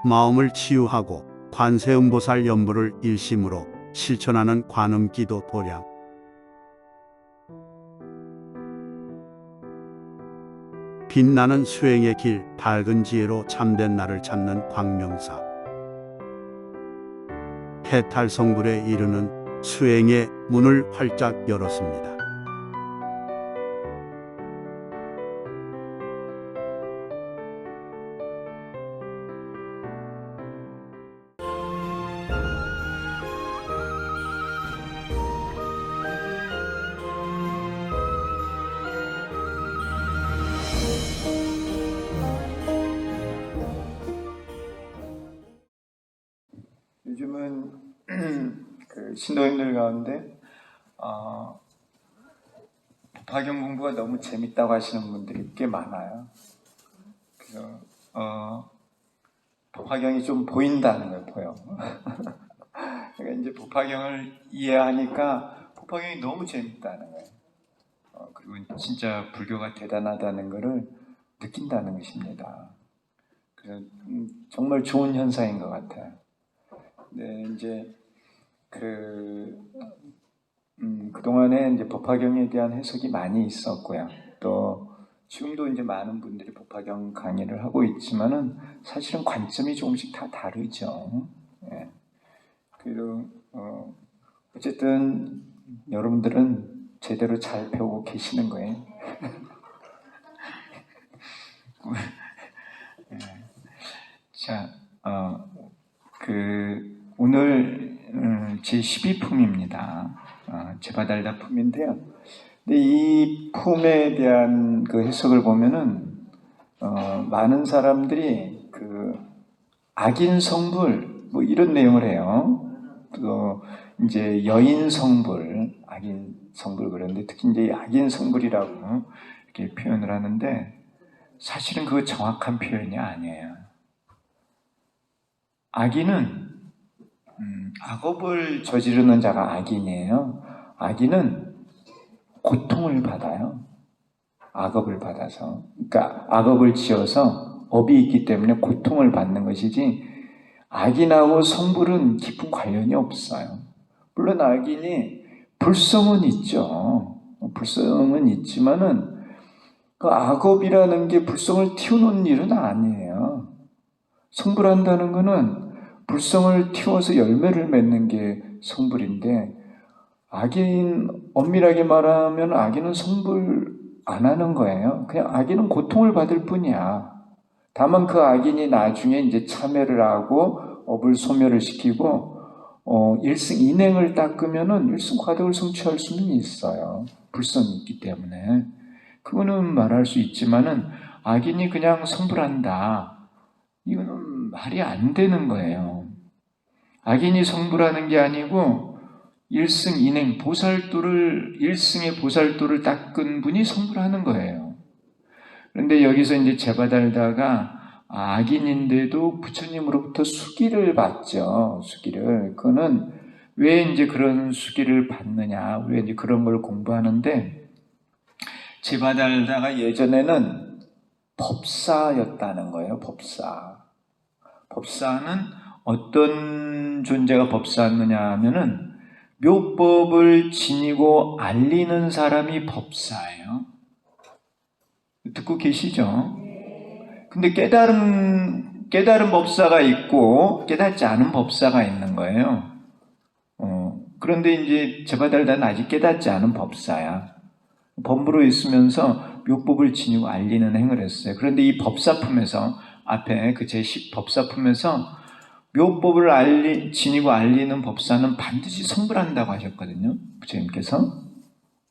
마음을 치유하고 관세음보살 연부를 일심으로 실천하는 관음기도 도량. 빛나는 수행의 길, 밝은 지혜로 참된 나를 찾는 광명사. 해탈성불에 이르는 수행의 문을 활짝 열었습니다. 요즘은 그 신도님들 가운데 법화경 공부가 너무 재밌다고 하시는 분들이 꽤 많아요. 그래서 법화경이 좀 보인다는 걸 보여. 그러니까 이제 법화경을 이해하니까 법화경이 너무 재밌다는 거예요. 그리고 진짜 불교가 대단하다는 것을 느낀다는 것입니다. 그래서 정말 좋은 현상인 것 같아요. 네, 이제 그동안에 이제 법화경에 대한 해석이 많이 있었고요. 또 지금도 이제 많은 분들이 법화경 강의를 하고 있지만은 사실은 관점이 조금씩 다 다르죠. 예. 그리고 어쨌든 여러분들은 제대로 잘 배우고 계시는 거예요. 예. 자, 오늘 제 12품입니다. 제바달다 품인데요. 근데 이 품에 대한 그 해석을 보면은 많은 사람들이 그 악인 성불 뭐 이런 내용을 해요. 또 이제 여인 성불, 악인 성불 그런데 특히 이제 악인 성불이라고 이렇게 표현을 하는데 사실은 그거 정확한 표현이 아니에요. 악인은 악업을 저지르는 자가 악인이에요. 악인은 고통을 받아요. 악업을 받아서. 그러니까 악업을 지어서 업이 있기 때문에 고통을 받는 것이지 악인하고 성불은 깊은 관련이 없어요. 물론 악인이 불성은 있죠. 불성은 있지만은 그 악업이라는 게 불성을 틔우는 일은 아니에요. 성불한다는 것은 불성을 틔워서 열매를 맺는 게 성불인데 엄밀하게 말하면 악인은 성불 안 하는 거예요. 그냥 악인은 고통을 받을 뿐이야. 다만 그 악인이 나중에 이제 참회를 하고 업을 소멸을 시키고 일승인행을 닦으면은 일승과덕을 성취할 수는 있어요. 불성이 있기 때문에. 그거는 말할 수 있지만은 악인이 그냥 성불한다. 이거는 말이 안 되는 거예요. 악인이 성불하는 게 아니고 일승인행, 일승의 보살도를 닦은 분이 성불하는 거예요. 그런데 여기서 이제 제바달다가 악인인데도 부처님으로부터 수기를 받죠. 수기를. 그거는 왜 이제 그런 수기를 받느냐. 우리가 이제 그런 걸 공부하는데 제바달다가 예전에는 법사였다는 거예요. 법사. 법사는 어떤 존재가 법사였느냐 하면은 묘법을 지니고 알리는 사람이 법사예요. 듣고 계시죠? 근데 깨달은 법사가 있고 깨닫지 않은 법사가 있는 거예요. 그런데 이제 제바달다는 아직 깨닫지 않은 법사야. 범부로 있으면서 묘법을 지니고 알리는 행을 했어요. 그런데 이 법사품에서 앞에 그 제10 법사품에서 묘법을 지니고 알리는 법사는 반드시 성불한다고 하셨거든요. 부처님께서.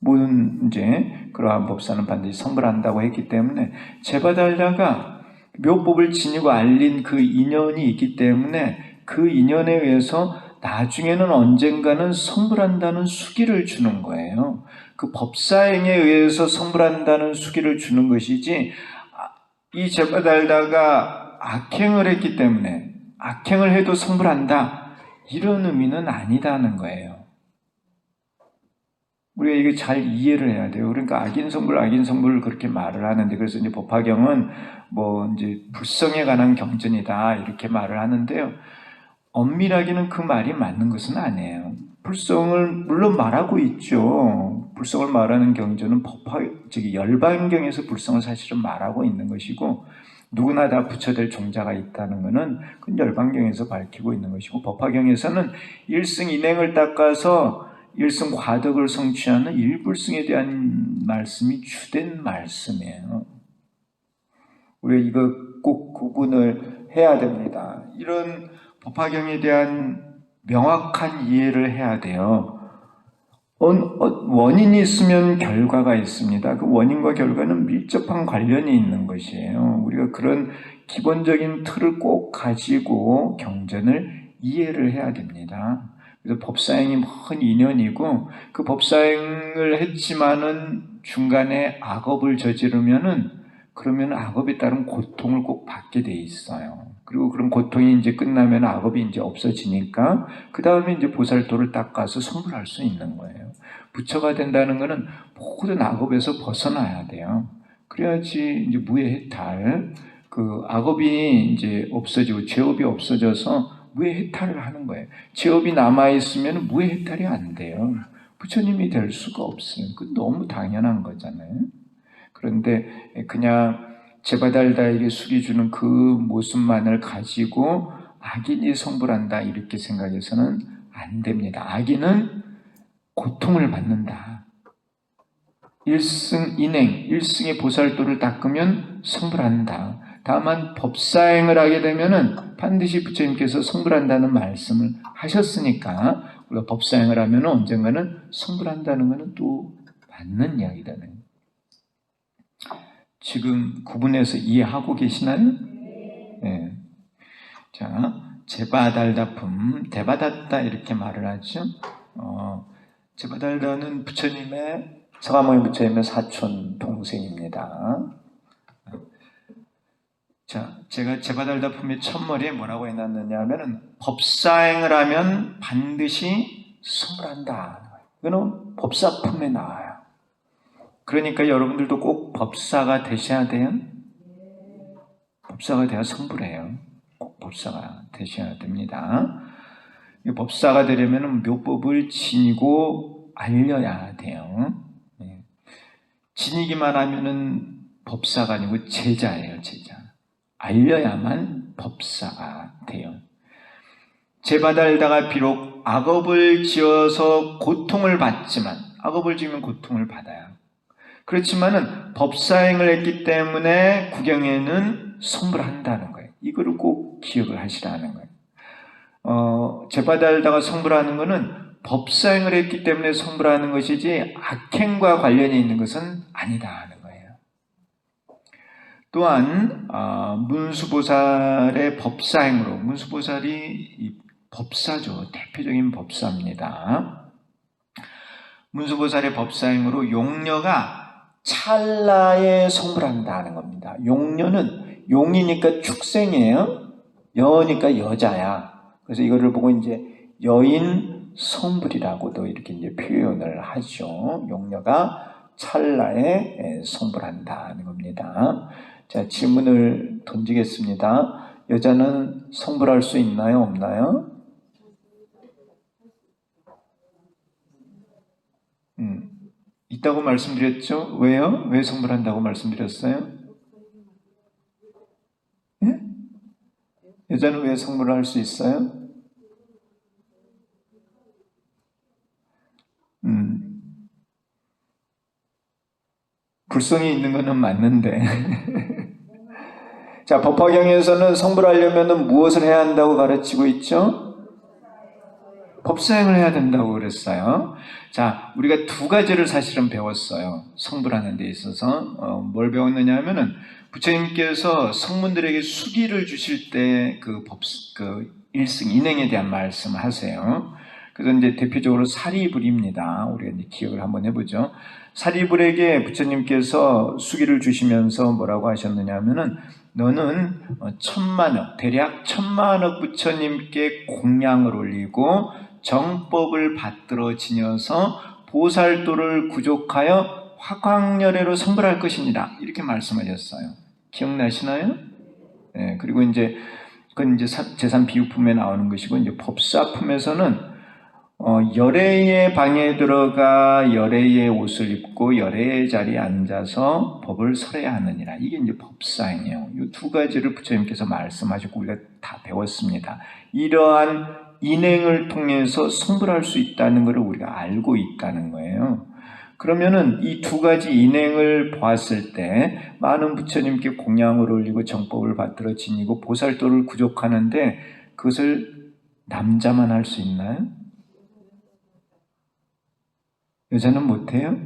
모든 이제 그러한 법사는 반드시 성불한다고 했기 때문에 제바달다가 묘법을 지니고 알린 그 인연이 있기 때문에 그 인연에 의해서 나중에는 언젠가는 성불한다는 수기를 주는 거예요. 그 법사행에 의해서 성불한다는 수기를 주는 것이지 이 제바달다가 악행을 했기 때문에 악행을 해도 성불한다 이런 의미는 아니다는 거예요. 우리가 이거 잘 이해를 해야 돼요. 그러니까 악인성불 그렇게 말을 하는데, 그래서 이제 법화경은 뭐 이제 불성에 관한 경전이다 이렇게 말을 하는데요. 엄밀하게는 그 말이 맞는 것은 아니에요. 불성을 물론 말하고 있죠. 불성을 말하는 경전은 열반경에서 불성을 사실은 말하고 있는 것이고, 누구나 다 부처될 종자가 있다는 것은 그건 열반경에서 밝히고 있는 것이고, 법화경에서는 일승인행을 닦아서 일승 과덕을 성취하는 일불승에 대한 말씀이 주된 말씀이에요. 우리가 이거 꼭 구분을 해야 됩니다. 이런 법화경에 대한 명확한 이해를 해야 돼요. 원인이 있으면 결과가 있습니다. 그 원인과 결과는 밀접한 관련이 있는 것이에요. 우리가 그런 기본적인 틀을 꼭 가지고 경전을 이해를 해야 됩니다. 그래서 법사행이 먼 인연이고, 그 법사행을 했지만은 중간에 악업을 저지르면은, 그러면 악업에 따른 고통을 꼭 받게 돼 있어요. 그리고 그런 고통이 이제 끝나면 악업이 이제 없어지니까 그 다음에 이제 보살도를 닦아서 성불할 수 있는 거예요. 부처가 된다는 것은 모든 악업에서 벗어나야 돼요. 그래야지 이제 무해해탈, 그 악업이 이제 없어지고 죄업이 없어져서 무해해탈을 하는 거예요. 죄업이 남아있으면 무해해탈이 안 돼요. 부처님이 될 수가 없어요. 그건 너무 당연한 거잖아요. 그런데 그냥 제바달다에게 숙이 주는 그 모습만을 가지고 악인이 성불한다 이렇게 생각해서는 안 됩니다. 악인은 고통을 받는다. 일승인행, 일승의 보살도를 닦으면 성불한다. 다만 법사행을 하게 되면은 반드시 부처님께서 성불한다는 말씀을 하셨으니까 우리가 법사행을 하면 언젠가는 성불한다는 것은 또 맞는 이야기잖아요. 지금 구분해서 이해하고 계시나요? 네. 자, 제바달다품, 대바닷다 이렇게 말을 하죠. 제바달다는 부처님의, 서가모니 부처님의 사촌 동생입니다. 자, 제가 제바달다품의 첫머리에 뭐라고 해놨느냐 하면은 법사행을 하면 반드시 성불한다. 이거는 법사품에 나와요. 그러니까 여러분들도 꼭 법사가 되셔야 돼요. 법사가 되어 성불해요. 꼭 법사가 되셔야 됩니다. 법사가 되려면 묘법을 지니고 알려야 돼요. 지니기만 하면은 법사가 아니고 제자예요, 제자. 알려야만 법사가 돼요. 제바달다가 비록 악업을 지어서 고통을 받지만, 악업을 지으면 고통을 받아요. 그렇지만은 법사행을 했기 때문에 구경에는 성불한다는 거예요. 이거를 꼭 기억을 하시라는 거예요. 제바달다가 성불하는 것은 법사행을 했기 때문에 성불하는 것이지 악행과 관련이 있는 것은 아니다 하는 거예요. 또한 문수보살의 법사행으로, 문수보살이 법사죠. 대표적인 법사입니다. 문수보살의 법사행으로 용녀가 찰나에 성불한다는 겁니다. 용녀는 용이니까 축생이에요. 여니까 여자야. 그래서 이거를 보고 이제 여인 성불이라고도 이렇게 이제 표현을 하죠. 용녀가 찰나에 성불한다는 겁니다. 자, 질문을 던지겠습니다. 여자는 성불할 수 있나요? 없나요? 있다고 말씀드렸죠? 왜요? 왜 성불한다고 말씀드렸어요? 예? 여자는 왜 성불을 할 수 있어요? 불성이 있는 것은 맞는데 자, 법화경에서는 성불하려면 무엇을 해야 한다고 가르치고 있죠? 법사행을 해야 된다고 그랬어요. 자, 우리가 두 가지를 사실은 배웠어요. 성불하는 데 있어서. 뭘 배웠느냐 하면은 부처님께서 성문들에게 수기를 주실 때 일승 인행에 대한 말씀을 하세요. 그래서 이제 대표적으로 사리불입니다. 우리가 이제 기억을 한번 해보죠. 사리불에게 부처님께서 수기를 주시면서 뭐라고 하셨느냐 하면은 너는 대략 1000만억 부처님께 공양을 올리고 정법을 받들어 지녀서 보살도를 구족하여 화광열애로 선불할 것이니라. 이렇게 말씀하셨어요. 기억나시나요? 네, 그리고 이제 그건 이제 제산 비유품에 나오는 것이고, 이제 법사품에서는 열애의 방에 들어가 열애의 옷을 입고 열애의 자리에 앉아서 법을 설해야 하느니라. 이게 이제 법사이에요. 이 두 가지를 부처님께서 말씀하셨고 우리가 다 배웠습니다. 이러한 인행을 통해서 성불할 수 있다는 것을 우리가 알고 있다는 거예요. 그러면은 이 두 가지 인행을 보았을 때 많은 부처님께 공양을 올리고 정법을 받들어 지니고 보살도를 구족하는데 그것을 남자만 할 수 있나요? 여자는 못해요?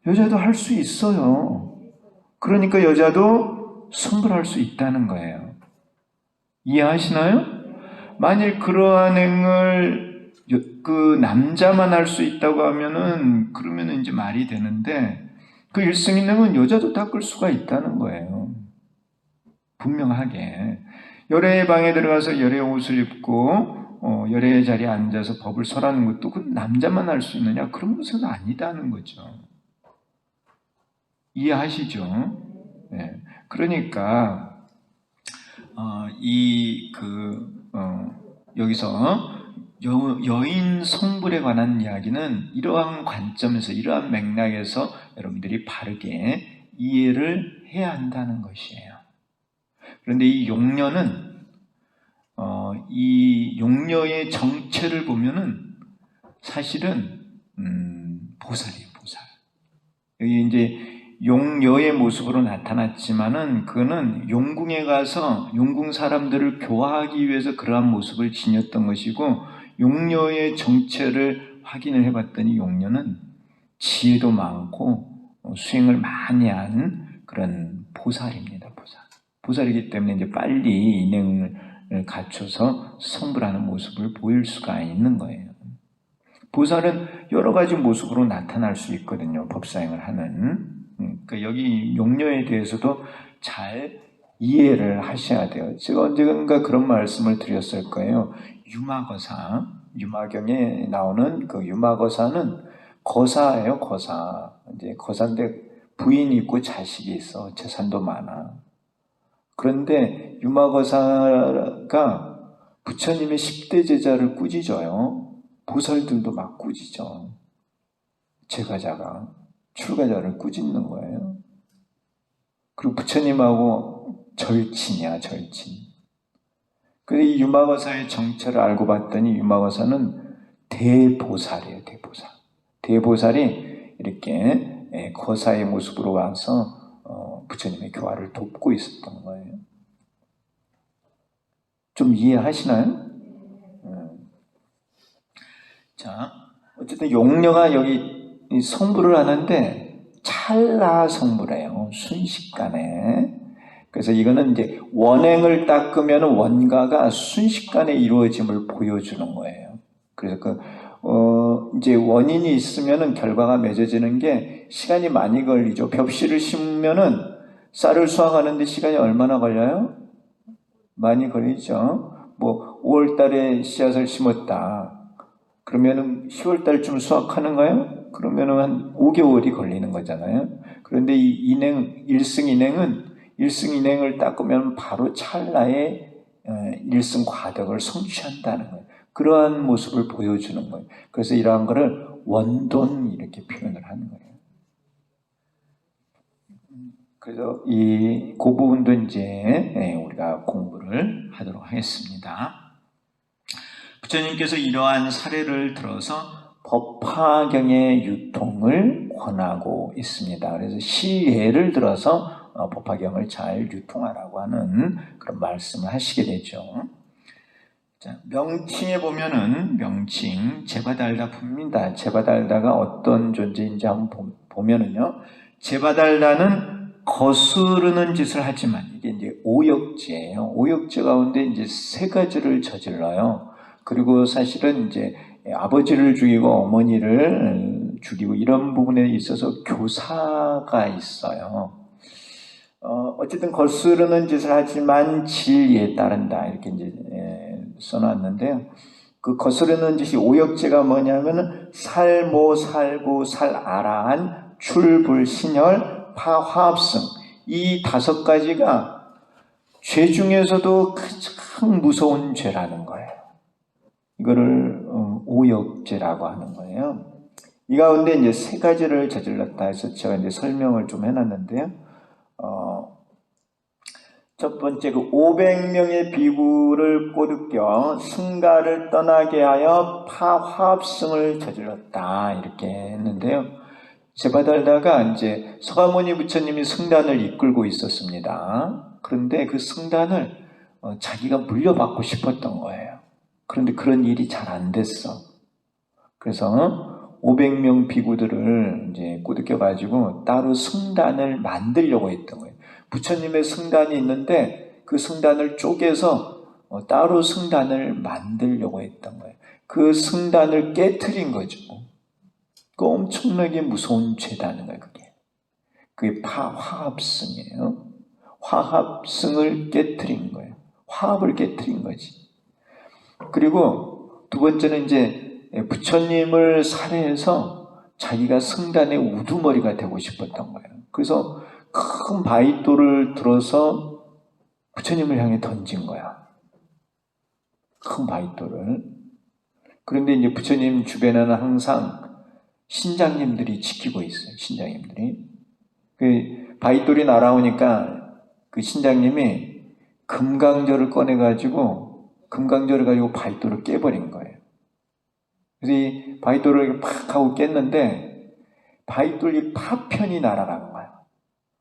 여자도 할 수 있어요. 그러니까 여자도 성불할 수 있다는 거예요. 이해하시나요? 만일 그러한 행을 그 남자만 할 수 있다고 하면은 그러면은 이제 말이 되는데 그 일승인행은 여자도 닦을 수가 있다는 거예요. 분명하게 열애의 방에 들어가서 열애의 옷을 입고 열애의 자리에 앉아서 법을 설하는 것도 그 남자만 할 수 있느냐? 그런 것은 아니다는 거죠. 이해하시죠? 네. 그러니까 여기서 여인 성불에 관한 이야기는 이러한 관점에서 이러한 맥락에서 여러분들이 바르게 이해를 해야 한다는 것이에요. 그런데 이 용녀는 이 용녀의 정체를 보면은 사실은 보살이에요, 보살. 여기 이제 용녀의 모습으로 나타났지만은 그거는 용궁에 가서 용궁 사람들을 교화하기 위해서 그러한 모습을 지녔던 것이고, 용녀의 정체를 확인을 해봤더니 용녀는 지혜도 많고 수행을 많이 한 그런 보살입니다, 보살. 보살이기 때문에 이제 빨리 인행을 갖춰서 성불하는 모습을 보일 수가 있는 거예요. 보살은 여러 가지 모습으로 나타날 수 있거든요. 법사행을 하는. 그러니까 여기 용녀에 대해서도 잘 이해를 하셔야 돼요. 제가 언젠가 그런 말씀을 드렸을 거예요. 유마거사, 유마경에 나오는 그 유마거사는 거사예요, 거사. 이제 거사인데 부인이 있고 자식이 있어. 재산도 많아. 그런데 유마거사가 부처님의 10대 제자를 꾸짖어요. 보살들도 막 꾸짖죠. 제가자가 출가자를 꾸짖는 거예요. 그리고 부처님하고 절친이야, 절친. 그래서 이 유마거사의 정체를 알고 봤더니 유마거사는 대보살이에요, 대보살. 대보살이 이렇게 거사의 모습으로 와서 부처님의 교화를 돕고 있었던 거예요. 좀 이해하시나요? 자, 어쨌든 용녀가 여기 성불을 하는데 찰나 성불해요. 순식간에. 그래서 이거는 이제 원행을 닦으면 원가가 순식간에 이루어짐을 보여주는 거예요. 그래서 이제 원인이 있으면은 결과가 맺어지는 게 시간이 많이 걸리죠. 벽시를 심으면은 쌀을 수확하는데 시간이 얼마나 걸려요? 많이 걸리죠. 뭐 5월 달에 씨앗을 심었다. 그러면은 10월 달쯤 수확하는 거예요? 그러면은 한 5개월이 걸리는 거잖아요. 그런데 이 일승인행을 닦으면 바로 찰나에 일승과덕을 성취한다는 거예요. 그러한 모습을 보여주는 거예요. 그래서 이러한 거를 원돈 이렇게 표현을 하는 거예요. 그래서 그 부분도 이제 우리가 공부를 하도록 하겠습니다. 부처님께서 이러한 사례를 들어서 법화경의 유통을 권하고 있습니다. 그래서 시예를 들어서 법화경을 잘 유통하라고 하는 그런 말씀을 하시게 되죠. 자, 명칭에 보면은 명칭 제바달다 붑니다. 제바달다가 어떤 존재인지 한번 보면은요, 제바달다는 거스르는 짓을 하지만 이게 이제 오역죄예요. 오역죄 가운데 이제 세 가지를 저질러요. 그리고 사실은 이제 아버지를 죽이고 어머니를 죽이고 이런 부분에 있어서 교사가 있어요. 어쨌든 거스르는 짓을 하지만 진리에 따른다 이렇게 이제 써놨는데요. 그 거스르는 짓이 오역죄가 뭐냐면은 살모, 살구, 살아란, 출불, 신혈, 파화합승 이 5가지가 죄 중에서도 가장 무서운 죄라는 거예요. 이거를 오역죄라고 하는 거예요. 이 가운데 이제 3가지를 저질렀다 해서 제가 이제 설명을 좀 해놨는데요. 첫 번째, 그 500명의 비구를 꼬드겨 승가를 떠나게 하여 파화합승을 저질렀다 이렇게 했는데요. 제바달다가 이제 서가모니 부처님이 승단을 이끌고 있었습니다. 그런데 그 승단을 자기가 물려받고 싶었던 거예요. 그런데 그런 일이 잘 안 됐어. 그래서 500명 비구들을 이제 꼬드겨 가지고 따로 승단을 만들려고 했던 거예요. 부처님의 승단이 있는데 그 승단을 쪼개서 따로 승단을 만들려고 했던 거예요. 그 승단을 깨트린 거죠. 그 엄청나게 무서운 죄다는 거예요. 그게 화합승이에요. 화합승을 깨트린 거예요. 화합을 깨트린 거지. 그리고 2번째는 이제 부처님을 살해해서 자기가 승단의 우두머리가 되고 싶었던 거예요. 그래서 큰 바위돌을 들어서 부처님을 향해 던진 거야. 큰 바위돌을. 그런데 이제 부처님 주변에는 항상 신장님들이 지키고 있어요. 신장님들이. 그 바위돌이 날아오니까 그 신장님이 금강저를 꺼내가지고 금강저를 가지고 바위돌을 깨버린 거예요. 그래서 이 바위돌을 팍 하고 깼는데 바위돌이 파편이 날아간 거예요.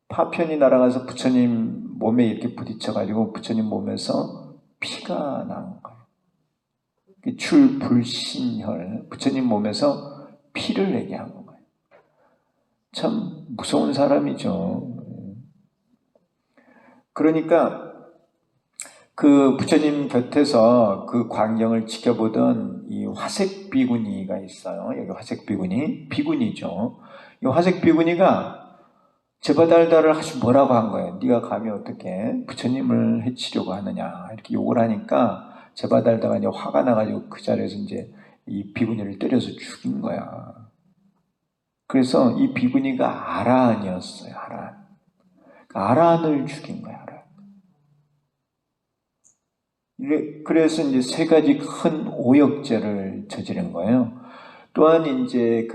파편이 날아가서 부처님 몸에 이렇게 부딪혀가지고 부처님 몸에서 피가 난 거예요. 출불신혈, 부처님 몸에서 피를 내게 한 거예요. 참 무서운 사람이죠. 그러니까 그 부처님 곁에서 그 광경을 지켜보던 이 화색 비구니가 있어요. 여기 화색 비구니죠. 이 화색 비구니가 제바달다를 아주 뭐라고 한 거예요. 네가 감히 어떻게 부처님을 해치려고 하느냐 이렇게 욕을 하니까 제바달다가 이제 화가 나가지고 그 자리에서 이제 이 비구니를 때려서 죽인 거야. 그래서 이 비구니가 아라한이었어요. 아라한. 아라한을 죽인 거야. 아라한. 그래서 이제 3가지 큰 오역죄를 저지른 거예요. 또한 이제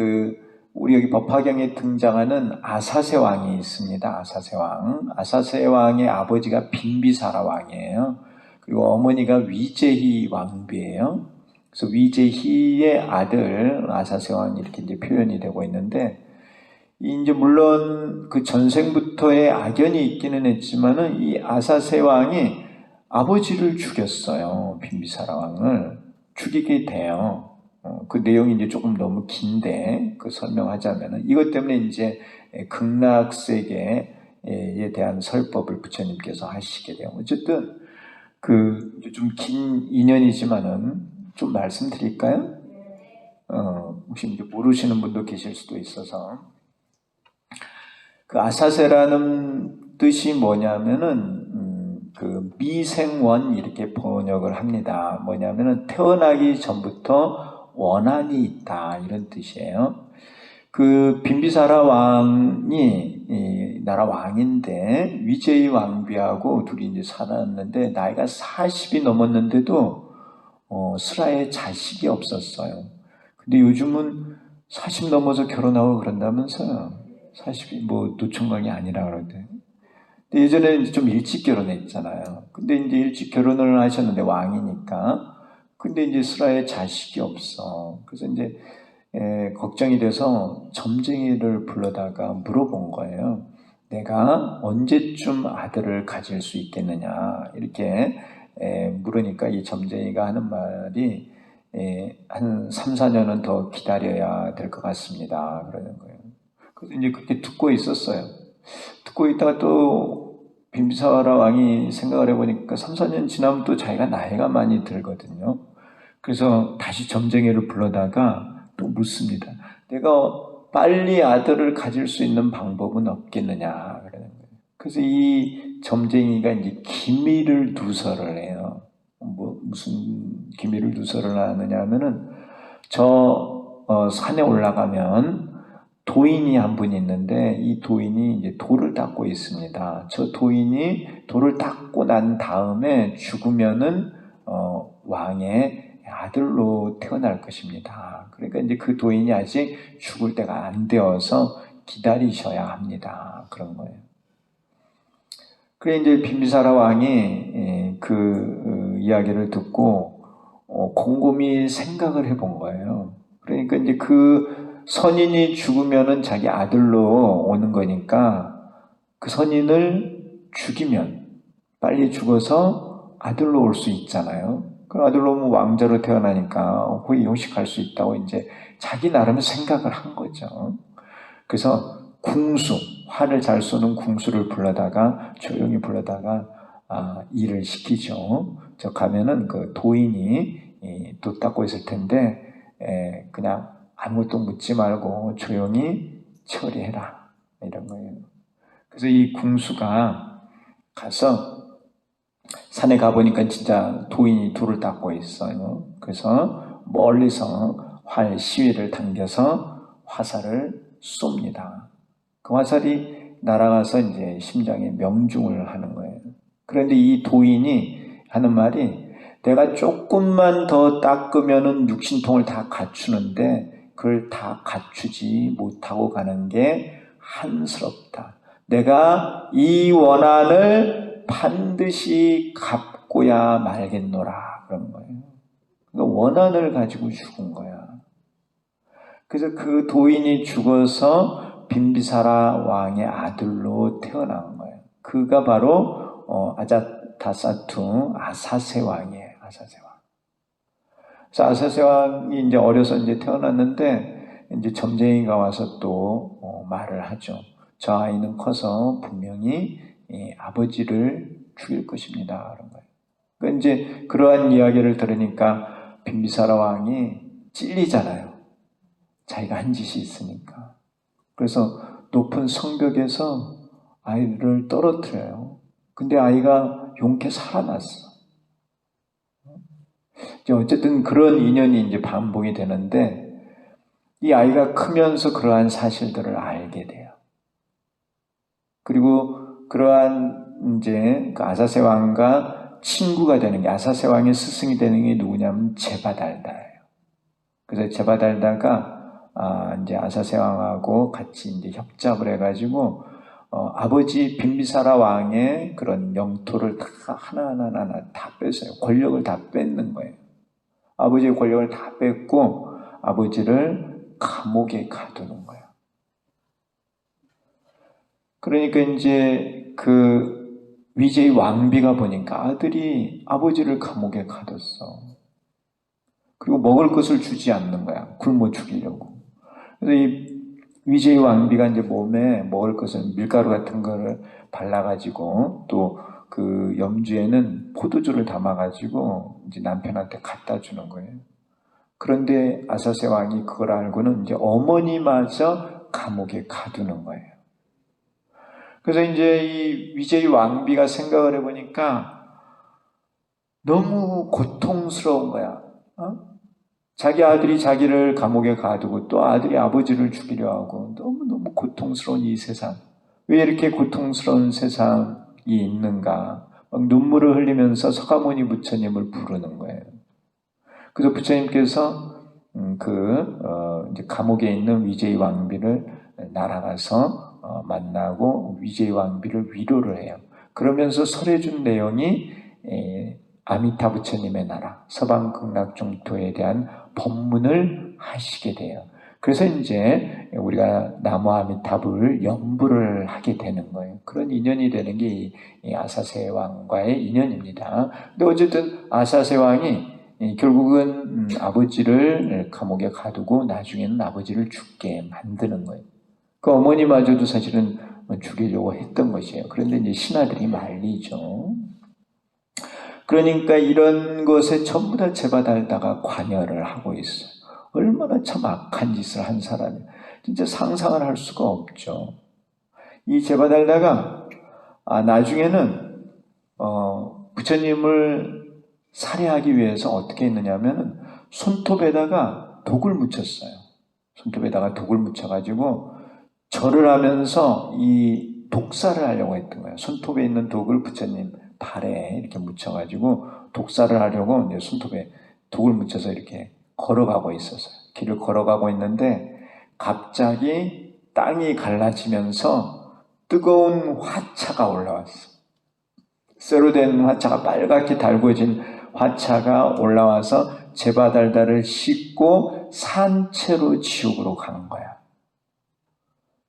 우리 여기 법화경에 등장하는 아사세 왕이 있습니다. 아사세 왕. 아사세 왕의 아버지가 빈비사라 왕이에요. 그리고 어머니가 위제희 왕비예요. 그래서 위제희의 아들 아사세 왕이 이렇게 이제 표현이 되고 있는데, 이제 물론 그 전생부터의 악연이 있기는 했지만은 이 아사세 왕이 아버지를 죽였어요. 빈비사라 왕을 죽이게 돼요. 그 내용이 이제 조금 너무 긴데 그 설명하자면은 이것 때문에 이제 극락세계에 대한 설법을 부처님께서 하시게 돼요. 어쨌든 그 좀 긴 인연이지만은 좀 말씀드릴까요? 혹시 이제 모르시는 분도 계실 수도 있어서, 그 아사세라는 뜻이 뭐냐면은 그 미생원 이렇게 번역을 합니다. 뭐냐면은 태어나기 전부터 원한이 있다 이런 뜻이에요. 그 빈비사라 왕이 이 나라 왕인데 위제이 왕비하고 둘이 이제 살았는데 나이가 40이 넘었는데도 스라에 자식이 없었어요. 근데 요즘은 40 넘어서 결혼하고 그런다면서요. 40이 뭐 노총각이 아니라 그러대. 근데 예전에는 좀 일찍 결혼했잖아요. 근데 이제 일찍 결혼을 하셨는데 왕이니까. 근데 이제 스라에 자식이 없어. 그래서 이제 걱정이 돼서 점쟁이를 불러다가 물어본 거예요. 내가 언제쯤 아들을 가질 수 있겠느냐 이렇게 물으니까 이 점쟁이가 하는 말이 한 3, 4년은 더 기다려야 될 것 같습니다. 그러는 거예요. 그래서 이제 그렇게 듣고 있었어요. 듣고 있다가 또 빈비사라 왕이 생각을 해보니까 3, 4년 지나면 또 자기가 나이가 많이 들거든요. 그래서 다시 점쟁이를 불러다가 또 묻습니다. 내가 빨리 아들을 가질 수 있는 방법은 없겠느냐 그러는 거예요. 그래서 이 점쟁이가 이제 기밀을 두서를 해요. 무슨 기밀을 누설을 하느냐 하면은 산에 올라가면 도인이 한 분이 있는데 이 도인이 이제 돌을 닦고 있습니다. 저 도인이 돌을 닦고 난 다음에 죽으면은 왕의 아들로 태어날 것입니다. 그러니까 이제 그 도인이 아직 죽을 때가 안 되어서 기다리셔야 합니다. 그런 거예요. 그래 이제 빈비사라 왕이 그 이야기를 듣고 곰곰이 생각을 해본 거예요. 그러니까 이제 그 선인이 죽으면은 자기 아들로 오는 거니까 그 선인을 죽이면 빨리 죽어서 아들로 올 수 있잖아요. 그 아들로 오면 왕자로 태어나니까 호의호식할 수 있다고 이제 자기 나름 생각을 한 거죠. 그래서 궁수, 활을 잘 쏘는 궁수를 조용히 불러다가 일을 시키죠. 저 가면은 그 도인이 돛 닦고 있을 텐데 그냥 아무것도 묻지 말고 조용히 처리해라 이런 거예요. 그래서 이 궁수가 가서 산에 가보니까 진짜 도인이 돌을 닦고 있어요. 그래서 멀리서 활 시위를 당겨서 화살을 쏩니다. 그 화살이 날아가서 이제 심장에 명중을 하는 거예요. 그런데 이 도인이 하는 말이 내가 조금만 더 닦으면은 육신통을 다 갖추는데 그걸 다 갖추지 못하고 가는 게 한스럽다. 내가 이 원한을 반드시 갚고야 말겠노라 그런 거예요. 그러니까 원한을 가지고 죽은 거야. 그래서 그 도인이 죽어서 빈비사라 왕의 아들로 태어난 거예요. 그가 바로 아자타사투 아사세 왕이에요. 아사세 왕. 그래서 아사세 왕이 이제 어려서 이제 태어났는데 이제 점쟁이가 와서 또 말을 하죠. 저 아이는 커서 분명히 아버지를 죽일 것입니다. 그런 거예요. 그러니까 이제 그러한 이야기를 들으니까 빈비사라 왕이 찔리잖아요. 자기가 한 짓이 있으니까. 그래서 높은 성벽에서 아이를 떨어뜨려요. 근데 아이가 용케 살아났어. 이제 어쨌든 그런 인연이 이제 반복이 되는데 이 아이가 크면서 그러한 사실들을 알게 돼요. 그리고 그러한 이제 그 아사세 왕과 친구가 되는 게 아사세 왕의 스승이 되는 게 누구냐면 제바달다예요. 그래서 제바달다가 이제 아사세 왕하고 같이 이제 협잡을 해가지고 아버지 빈비사라 왕의 그런 영토를 다 하나하나 다 뺐어요. 권력을 다 뺏는 거예요. 아버지의 권력을 다 뺏고 아버지를 감옥에 가두는 거예요. 그러니까 이제 그 위제의 왕비가 보니까 아들이 아버지를 감옥에 가뒀어. 그리고 먹을 것을 주지 않는 거야. 굶어 죽이려고. 그래서 이 위제의 왕비가 이제 몸에 먹을 것을 밀가루 같은 거를 발라가지고 또 그 염주에는 포도주를 담아가지고 이제 남편한테 갖다 주는 거예요. 그런데 아사세 왕이 그걸 알고는 이제 어머니마저 감옥에 가두는 거예요. 그래서 이제 이 위제의 왕비가 생각을 해보니까 너무 고통스러운 거야. 자기 아들이 자기를 감옥에 가두고 또 아들이 아버지를 죽이려 하고 너무너무 고통스러운 이 세상. 왜 이렇게 고통스러운 세상이 있는가? 막 눈물을 흘리면서 서가모니 부처님을 부르는 거예요. 그래서 부처님께서 이제 감옥에 있는 위제의 왕비를 날아가서 만나고 위제의 왕비를 위로를 해요. 그러면서 설해준 내용이 아미타 부처님의 나라, 서방 극락정토에 대한 법문을 하시게 돼요. 그래서 이제 우리가 나무 아미타불 연부를 하게 되는 거예요. 그런 인연이 되는 게 이 아사세 왕과의 인연입니다. 근데 어쨌든 아사세 왕이 결국은 아버지를 감옥에 가두고 나중에는 아버지를 죽게 만드는 거예요. 그 어머니마저도 사실은 죽이려고 했던 것이에요. 그런데 이제 신하들이 말리죠. 그러니까 이런 것에 전부 다 제바달다가 관여를 하고 있어요. 얼마나 참 악한 짓을 한 사람이 진짜 상상을 할 수가 없죠. 이 제바달다가 나중에는 부처님을 살해하기 위해서 어떻게 했느냐면 손톱에다가 독을 묻혔어요. 손톱에다가 독을 묻혀가지고 절을 하면서 이 독살을 하려고 했던 거예요. 손톱에 있는 독을 부처님 발에 이렇게 묻혀가지고 독살을 하려고 이제 손톱에 독을 묻혀서 이렇게 걸어가고 있었어요. 길을 걸어가고 있는데 갑자기 땅이 갈라지면서 뜨거운 화차가 올라왔어. 쇠로 된 화차가 빨갛게 달궈진 화차가 올라와서 제바달다를 싣고 산채로 지옥으로 가는 거야.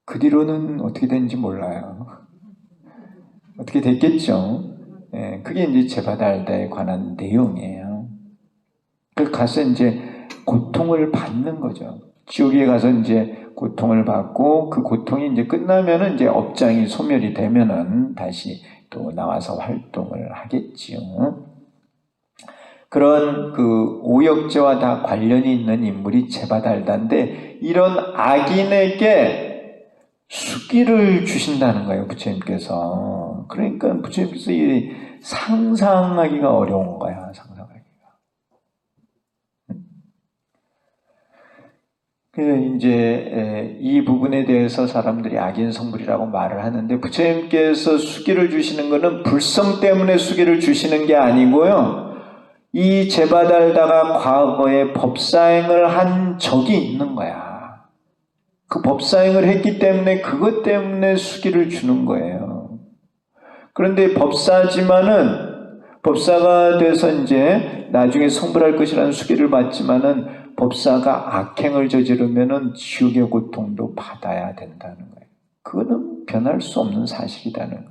그 뒤로는 어떻게 됐는지 몰라요. 어떻게 됐겠죠? 예, 그게 이제 제바달다에 관한 내용이에요. 그 가서 이제 고통을 받는 거죠. 지옥에 가서 이제 고통을 받고 그 고통이 이제 끝나면은 이제 업장이 소멸이 되면은 다시 또 나와서 활동을 하겠지요. 그런 그 오역죄와 다 관련이 있는 인물이 제바달다인데 이런 악인에게 수기를 주신다는 거예요, 부처님께서. 그러니까 부처님께서 이 상상하기가 어려운 거야, 상상하기가. 이제 이 부분에 대해서 사람들이 악인 성불이라고 말을 하는데 부처님께서 수기를 주시는 것은 불성 때문에 수기를 주시는 게 아니고요. 이 제바달다가 과거에 법사행을 한 적이 있는 거야. 그 법사행을 했기 때문에 그것 때문에 수기를 주는 거예요. 그런데 법사지만은 법사가 돼서 이제 나중에 성불할 것이라는 수기를 받지만은 법사가 악행을 저지르면은 지옥의 고통도 받아야 된다는 거예요. 그거는 변할 수 없는 사실이라는 거예요.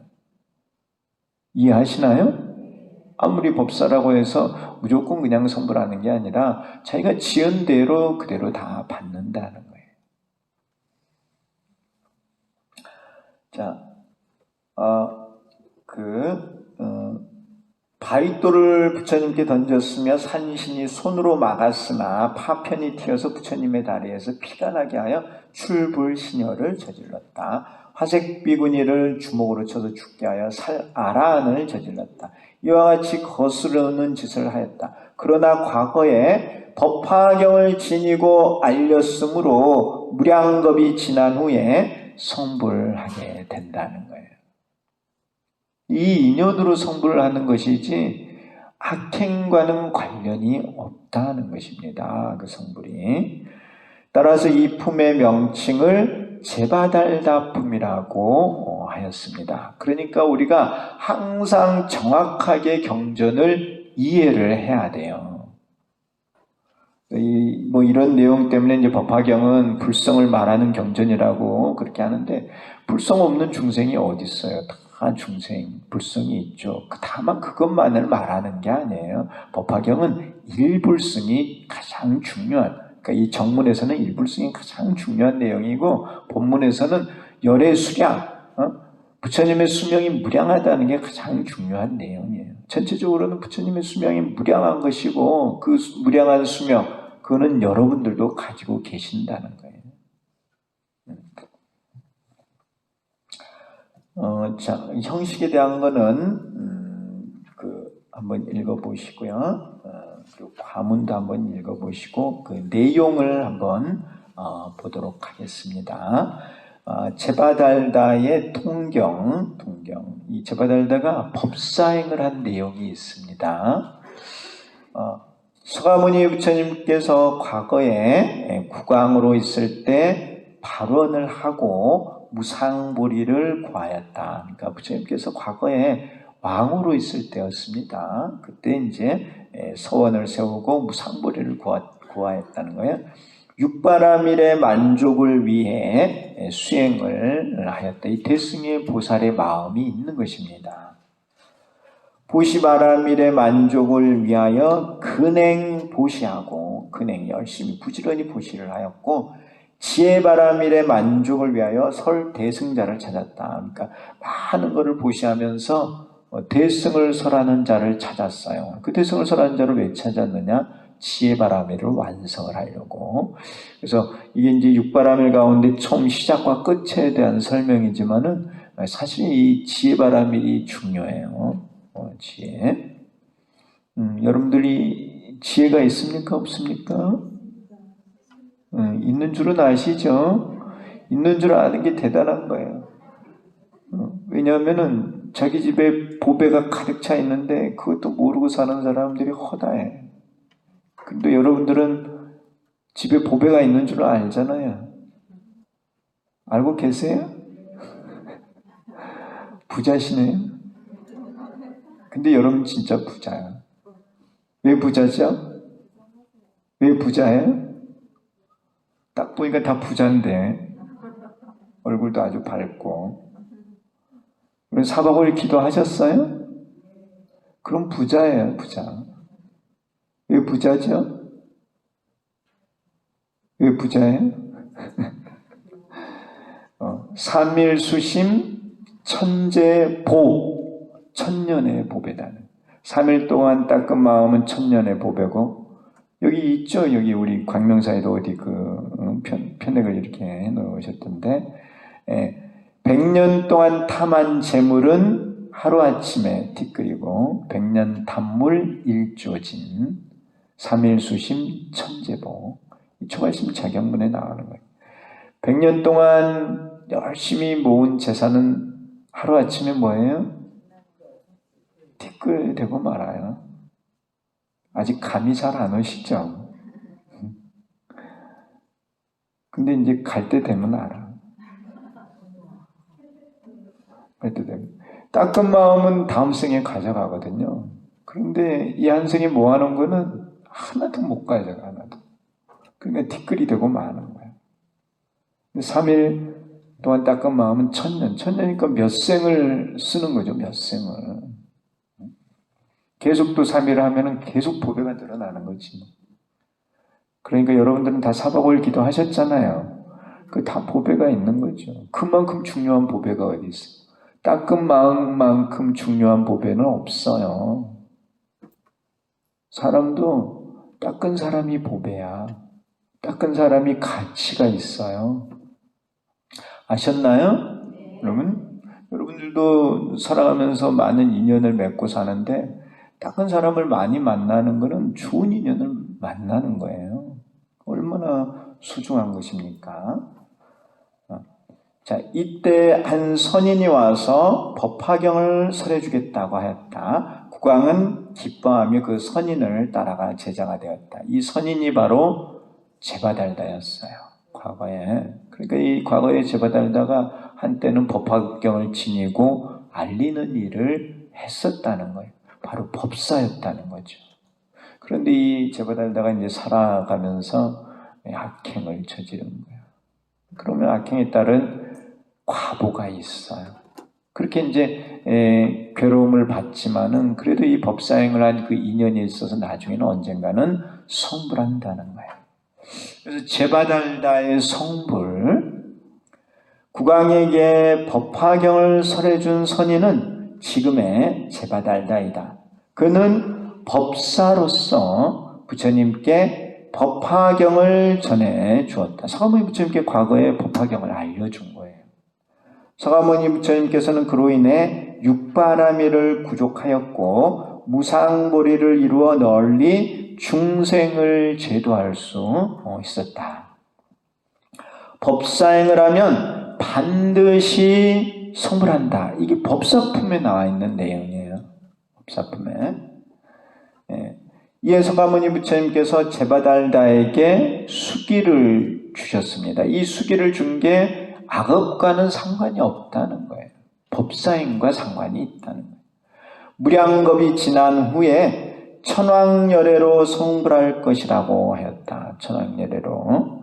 이해하시나요? 아무리 법사라고 해서 무조건 그냥 성불하는 게 아니라 자기가 지은 대로 그대로 다 받는다는 거예요. 자, 바위돌을 부처님께 던졌으며 산신이 손으로 막았으나 파편이 튀어서 부처님의 다리에서 피가 나게 하여 출불신여를 저질렀다. 화색 비구니를 주먹으로 쳐서 죽게 하여 아라한을 저질렀다. 이와 같이 거스르는 짓을 하였다. 그러나 과거에 법화경을 지니고 알렸으므로 무량겁이 지난 후에 성불하게 된다는 거예요. 이 인연으로 성불을 하는 것이지 악행과는 관련이 없다는 것입니다. 그 성불이. 따라서 이 품의 명칭을 제바달다 품이라고 하였습니다. 그러니까 우리가 항상 정확하게 경전을 이해를 해야 돼요. 이런 내용 때문에 이제 법화경은 불성을 말하는 경전이라고 그렇게 하는데 불성 없는 중생이 어디 있어요? 다 중생, 불성이 있죠. 다만 그것만을 말하는 게 아니에요. 법화경은 일불성이 가장 중요한, 그러니까 이 정문에서는 일불성이 가장 중요한 내용이고 본문에서는 열의 수량, 부처님의 수명이 무량하다는 게 가장 중요한 내용이에요. 전체적으로는 부처님의 수명이 무량한 것이고 그 무량한 수명, 그거는 여러분들도 가지고 계신다는 거예요. 자, 형식에 대한 거는 한번 읽어보시고요. 그리고 과문도 한번 읽어보시고 그 내용을 한번 보도록 하겠습니다. 제바달다의 통경. 이 제바달다가 법사행을 한 내용이 있습니다. 서가모니 부처님께서 과거에 국왕으로 있을 때 발언을 하고 무상보리를 구하였다. 그러니까 부처님께서 과거에 왕으로 있을 때였습니다. 그때 이제 서원을 세우고 무상보리를 구하였다는 거예요. 육바라밀의 만족을 위해 수행을 하였다. 이 대승의 보살의 마음이 있는 것입니다. 보시바라밀의 만족을 위하여 근행 보시하고 근행 열심히 부지런히 보시를 하였고 지혜바라밀의 만족을 위하여 설 대승자를 찾았다. 그러니까 많은 것을 보시하면서 대승을 설하는 자를 찾았어요. 그 대승을 설하는 자를 왜 찾았느냐? 지혜바라밀을 완성을 하려고. 그래서 이게 이제 육바라밀 가운데 처음 시작과 끝에 대한 설명이지만은 사실 이 지혜바라밀이 중요해요. 지혜. 여러분들이 지혜가 있습니까? 없습니까? 있는 줄은 아시죠? 있는 줄 아는 게 대단한 거예요. 왜냐하면은 자기 집에 보배가 가득 차 있는데 그것도 모르고 사는 사람들이 허다해. 근데 여러분들은 집에 보배가 있는 줄 알잖아요. 알고 계세요? 부자시네요. 근데 여러분 진짜 부자야. 왜 부자죠? 왜 부자예요? 딱 보니까 다 부자인데 얼굴도 아주 밝고. 사박을 기도하셨어요? 그럼 부자예요, 부자. 왜 부자죠? 왜 부자예요? 삼일수심 천재보, 천년의 보배다는. 3일 동안 닦은 마음은 천년의 보배고, 여기 있죠. 여기 우리 광명사에도 어디 편액을 이렇게 넣으셨던데, 100년 동안 탐한 재물은 하루아침에 티끌이고 100년 탐물 일조진, 3일수심 천재보. 초발심 자경문에 나오는 거예요. 100년 동안 열심히 모은 재산은 하루아침에 뭐예요? 티끌 되고 말아요. 아직 감이 잘 안 오시죠? 근데 이제 갈 때 되면 알아. 갈 때 되면. 닦은 마음은 다음 생에 가져가거든요. 그런데 이 한 생에 모아놓은 거는 하나도 못 가져가, 하나도. 그러니까 티끌이 되고 마는 거예요. 3일 동안 닦은 마음은 천년. 천년이니까 몇 생을 쓰는 거죠, 몇 생을. 계속 또 3일 하면은 계속 보배가 늘어나는 거지. 그러니까 여러분들은 다 사박월 기도하셨잖아요. 그 다 보배가 있는 거죠. 그만큼 중요한 보배가 어디 있어요? 닦은 마음만큼 중요한 보배는 없어요. 사람도 닦은 사람이 보배야. 닦은 사람이 가치가 있어요. 아셨나요? 여러분들도 살아가면서 많은 인연을 맺고 사는데 닦은 사람을 많이 만나는 것은 좋은 인연을 만나는 거예요. 얼마나 소중한 것입니까? 자, 이때 한 선인이 와서 법화경을 설해주겠다고 하였다. 국왕은 기뻐하며 그 선인을 따라가 제자가 되었다. 이 선인이 바로 제바달다였어요. 과거에. 그러니까 이 과거에 제바달다가 한때는 법화경을 지니고 알리는 일을 했었다는 거예요. 바로 법사였다는 거죠. 그런데 이 제바달다가 이제 살아가면서 악행을 저지른 거예요. 그러면 악행에 따른 과보가 있어요. 그렇게 이제 괴로움을 받지만은 그래도 이 법사행을 한 그 인연이 있어서 나중에는 언젠가는 성불한다는 거예요. 그래서 제바달다의 성불, 국왕에게 법화경을 설해준 선인은 지금의 제바달다이다. 그는 법사로서 부처님께 법화경을 전해 주었다. 서가모니 부처님께 과거에 법화경을 알려준 거예요. 서가모니 부처님께서는 그로 인해 육바라밀을 구족하였고 무상보리를 이루어 널리 중생을 제도할 수 있었다. 법사행을 하면 반드시 성불한다. 이게 법사품에 나와 있는 내용이에요. 법사품에. 이에 서가모니 부처님께서 제바달다에게 수기를 주셨습니다. 이 수기를 준 게 악업과는 상관이 없다는 거예요. 법사행과 상관이 있다는 거예요. 무량겁이 지난 후에 천왕열애로 성불할 것이라고 하였다. 천왕열애로.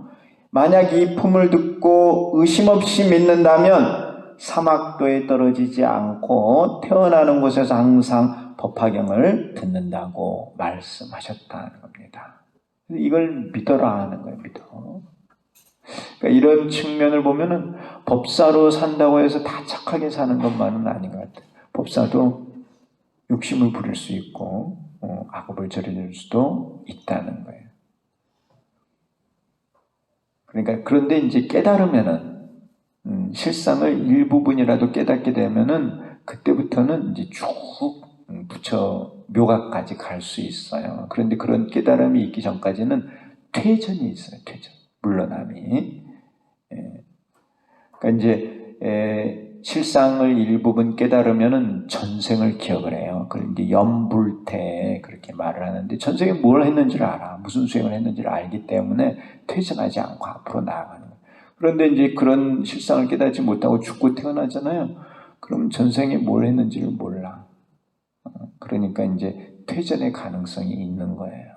만약 이 품을 듣고 의심 없이 믿는다면 사막도에 떨어지지 않고 태어나는 곳에서 항상 법화경을 듣는다고 말씀하셨다는 겁니다. 이걸 믿어라 하는 거예요. 믿어. 그러니까 이런 측면을 보면은 법사로 산다고 해서 다 착하게 사는 것만은 아닌 것 같아요. 법사도 욕심을 부릴 수 있고 악업을 저지를 수도 있다는 거예요. 그러니까 그런데 이제 깨달으면은 실상을 일부분이라도 깨닫게 되면은 그때부터는 이제 쭉 부처 묘각까지 갈 수 있어요. 그런데 그런 깨달음이 있기 전까지는 퇴전이 있어요. 퇴전, 물러남이. 그러니까 이제 실상을 일부분 깨달으면은 전생을 기억을 해요. 그걸 이제 염불태 그렇게 말을 하는데, 전생에 뭘 했는지를 알아. 무슨 수행을 했는지를 알기 때문에 퇴전하지 않고 앞으로 나아가는 거예요. 그런데 이제 그런 실상을 깨닫지 못하고 죽고 태어나잖아요. 그럼 전생에 뭘 했는지를 몰라. 그러니까 이제 퇴전의 가능성이 있는 거예요.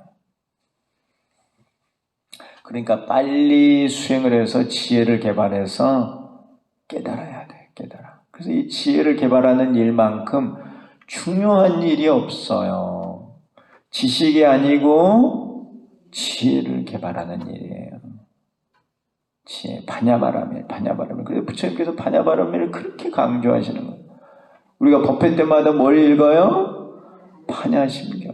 그러니까 빨리 수행을 해서 지혜를 개발해서 깨달아야 돼. 깨달아. 그래서 이 지혜를 개발하는 일만큼 중요한 일이 없어요. 지식이 아니고 지혜를 개발하는 일이에요. 지혜, 파냐바라밀. 그래서 부처님께서 파냐바라밀을 그렇게 강조하시는 거예요. 우리가 법회 때마다 뭘 읽어요? 파냐심경.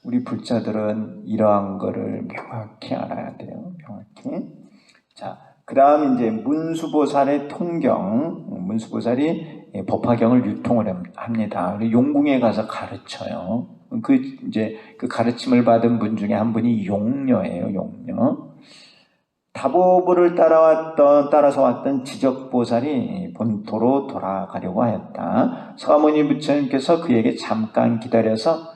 우리 불자들은 이러한 거를 명확히 알아야 돼요. 명확히. 자, 그 다음 이제 문수보살의 통경. 문수보살이 법화경을 유통을 합니다. 용궁에 가서 가르쳐요. 그 가르침을 받은 분 중에 한 분이 용녀예요. 용녀. 다보부를 따라서 왔던 지적보살이 본토로 돌아가려고 하였다. 서가모니 부처님께서 그에게 잠깐 기다려서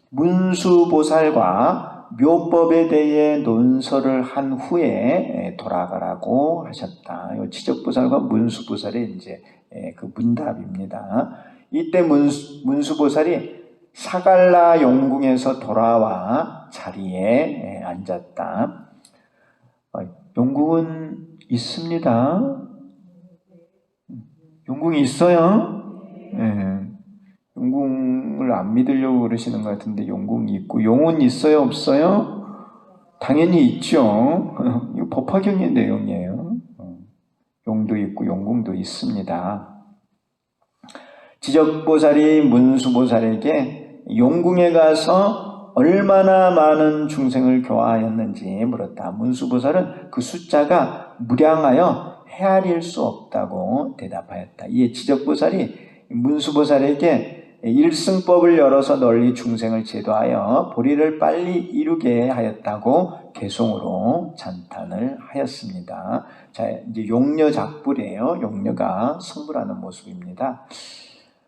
문수보살과 묘법에 대해 논설을 한 후에 돌아가라고 하셨다. 지적보살과 문수보살의 이제 그 문답입니다. 이때 문수보살이 사갈라 용궁에서 돌아와 자리에 앉았다. 용궁은 있습니다. 용궁이 있어요? 네. 용궁을 안 믿으려고 그러시는 것 같은데 용궁이 있고, 용은 있어요? 없어요? 당연히 있죠. 이거 법화경의 내용이에요. 용도 있고 용궁도 있습니다. 지적보살이 문수보살에게 용궁에 가서 얼마나 많은 중생을 교화하였는지 물었다. 문수보살은 그 숫자가 무량하여 헤아릴 수 없다고 대답하였다. 이에 지적보살이 문수보살에게 일승법을 열어서 널리 중생을 제도하여 보리를 빨리 이루게 하였다고 개송으로 찬탄을 하였습니다. 자, 이제 용녀 작불이에요. 용녀가 성불하는 모습입니다.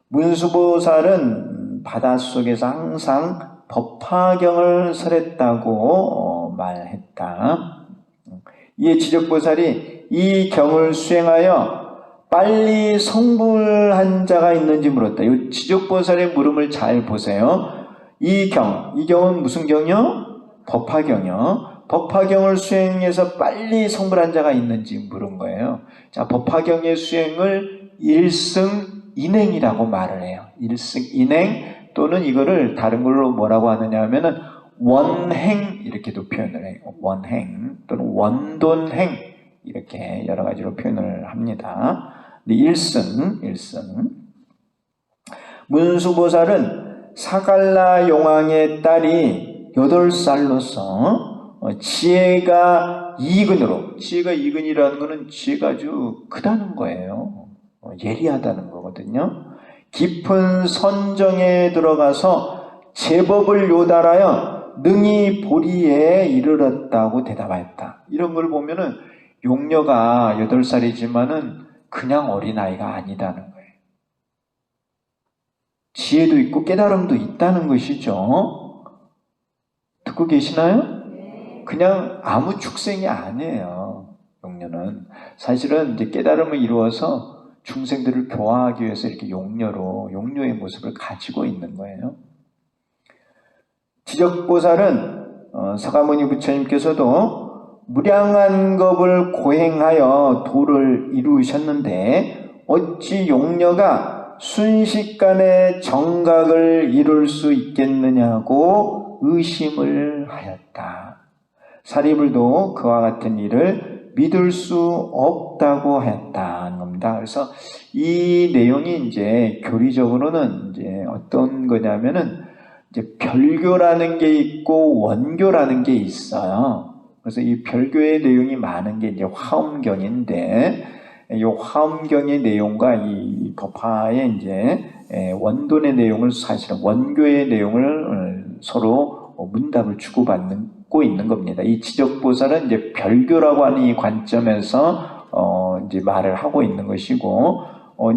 문수보살은 바닷속에서 항상 법화경을 설했다고 말했다. 이에 지적보살이 이 경을 수행하여 빨리 성불한 자가 있는지 물었다. 이 지적보살의 물음을 잘 보세요. 이 경은 무슨 경이요? 법화경이요. 법화경을 수행해서 빨리 성불한 자가 있는지 물은 거예요. 자, 법화경의 수행을 일승인행이라고 말을 해요. 일승인행, 또는 이거를 다른 걸로 뭐라고 하느냐 하면은 원행 이렇게도 표현을 해요. 원행 또는 원돈행 이렇게 여러 가지로 표현을 합니다. 일승. 문수보살은 사갈라 용왕의 딸이 8살로서 지혜가 이근이라는 것은 지혜가 아주 크다는 거예요. 예리하다는 거거든요. 깊은 선정에 들어가서 제법을 요달하여 능히 보리에 이르렀다고 대답하였다. 이런 걸 보면은 용녀가 8살이지만은 그냥 어린아이가 아니다는 거예요. 지혜도 있고 깨달음도 있다는 것이죠. 듣고 계시나요? 그냥 아무 축생이 아니에요. 용녀는 사실은 이제 깨달음을 이루어서 중생들을 교화하기 위해서 이렇게 용녀의 모습을 가지고 있는 거예요. 지적보살은 서가모니 부처님께서도 무량한 법을 고행하여 도를 이루셨는데 어찌 용녀가 순식간에 정각을 이룰 수 있겠느냐고 의심을 하였다. 사리불도 그와 같은 일을 믿을 수 없다고 하였다는 겁니다. 그래서 이 내용이 이제 교리적으로는 이제 어떤 거냐면은 이제 별교라는 게 있고 원교라는 게 있어요. 그래서 이 별교의 내용이 많은 게 이제 화엄경인데, 이 화엄경의 내용과 이 법화의 이제 원돈의 내용을 사실은 원교의 내용을 서로 문답을 주고받고 있는 겁니다. 이 지적보살은 이제 별교라고 하는 이 관점에서 이제 말을 하고 있는 것이고,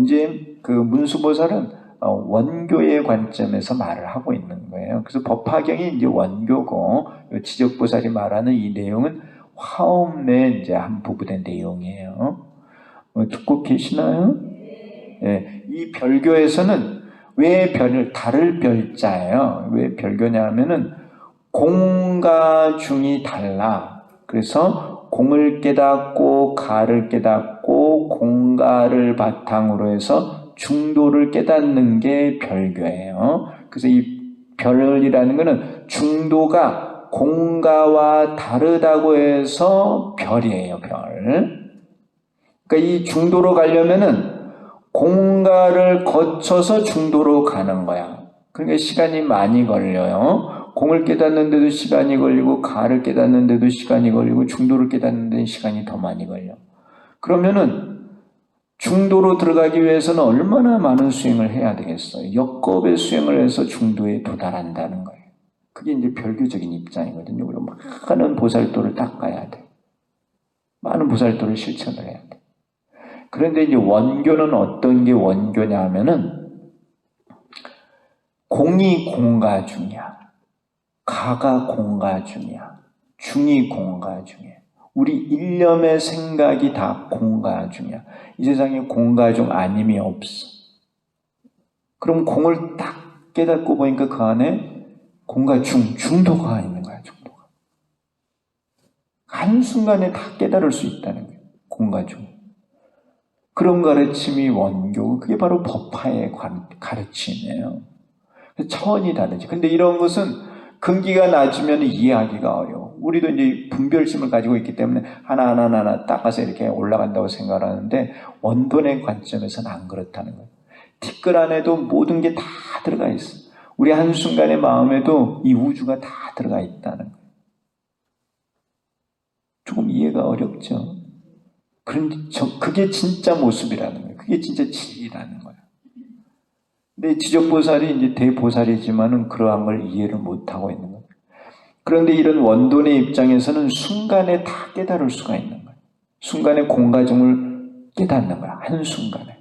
이제 그 문수보살은 원교의 관점에서 말을 하고 있는 거예요. 그래서 법화경이 이제 원교고, 지적보살이 말하는 이 내용은 화엄의 이제 한 부분의 내용이에요. 듣고 계시나요? 예, 이 별교에서는 왜 달을 별자예요? 왜 별교냐 하면은 공과 중이 달라. 그래서 공을 깨닫고 가를 깨닫고 공가를 바탕으로 해서 중도를 깨닫는 게 별교예요. 그래서 이 별이라는 것은 중도가 공가와 다르다고 해서 별이에요, 별. 그러니까 이 중도로 가려면은 공가를 거쳐서 중도로 가는 거야. 그러니까 시간이 많이 걸려요. 공을 깨닫는데도 시간이 걸리고 가를 깨닫는데도 시간이 걸리고 중도를 깨닫는 데는 시간이 더 많이 걸려. 그러면은 중도로 들어가기 위해서는 얼마나 많은 수행을 해야 되겠어요? 역겁의 수행을 해서 중도에 도달한다는 거예요. 그게 이제 별교적인 입장이거든요. 우리가 많은 보살도를 닦아야 돼. 많은 보살도를 실천을 해야 돼. 그런데 이제 원교는 어떤 게 원교냐 하면은 공이 공가 중이야. 가가 공가 중이야. 중이 공가 중이야. 우리 일념의 생각이 다 공가 중이야. 이 세상에 공가 중 아님이 없어. 그럼 공을 딱 깨닫고 보니까 그 안에 공가 중도가 있는 거야. 중도가. 한순간에 다 깨달을 수 있다는 거야. 공가 중. 그런 가르침이 원교, 그게 바로 법화의 가르침이에요. 차원이 다르지. 근데 이런 것은 근기가 낮으면 이해하기가 어려워. 우리도 이제 분별심을 가지고 있기 때문에 하나하나 닦아서 이렇게 올라간다고 생각하는데 원본의 관점에서는 안 그렇다는 거예요. 티끌 안에도 모든 게 다 들어가 있어. 우리 한순간의 마음에도 이 우주가 다 들어가 있다는 거예요. 조금 이해가 어렵죠? 그런데 그게 진짜 모습이라는 거예요. 그게 진짜 진리라는 거예요. 근데 지적보살이 이제 대보살이지만은 그러한 걸 이해를 못하고 있는 거예요. 그런데 이런 원돈의 입장에서는 순간에 다 깨달을 수가 있는 거예요. 순간에 공가중을 깨닫는 거야. 한순간에.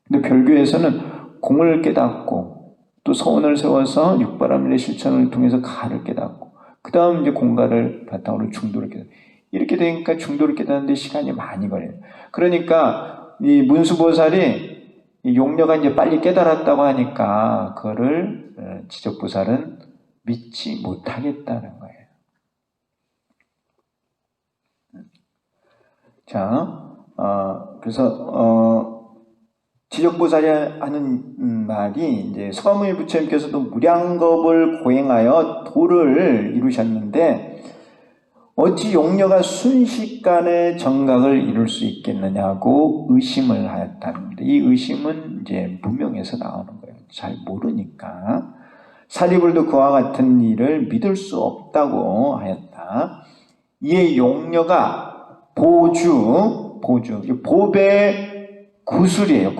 근데 별교에서는 공을 깨닫고 또 서원을 세워서 육바람일의 실천을 통해서 가를 깨닫고 그 다음 이제 공가를 바탕으로 중도를 깨닫고 이렇게 되니까 중도를 깨닫는데 시간이 많이 걸려요. 그러니까 이 문수보살이 이 용녀가 이제 빨리 깨달았다고 하니까 그거를 지적보살은 믿지 못하겠다는 거예요. 자, 그래서 지적보살이 하는 말이 이제 서가모니 부처님께서도 무량겁을 고행하여 도를 이루셨는데 어찌 용녀가 순식간에 정각을 이룰 수 있겠느냐고 의심을 하였다는 겁니다. 이 의심은 이제 무명에서 나오는 거예요. 잘 모르니까. 사리불도 그와 같은 일을 믿을 수 없다고 하였다. 이에 용녀가 보배 구슬이에요.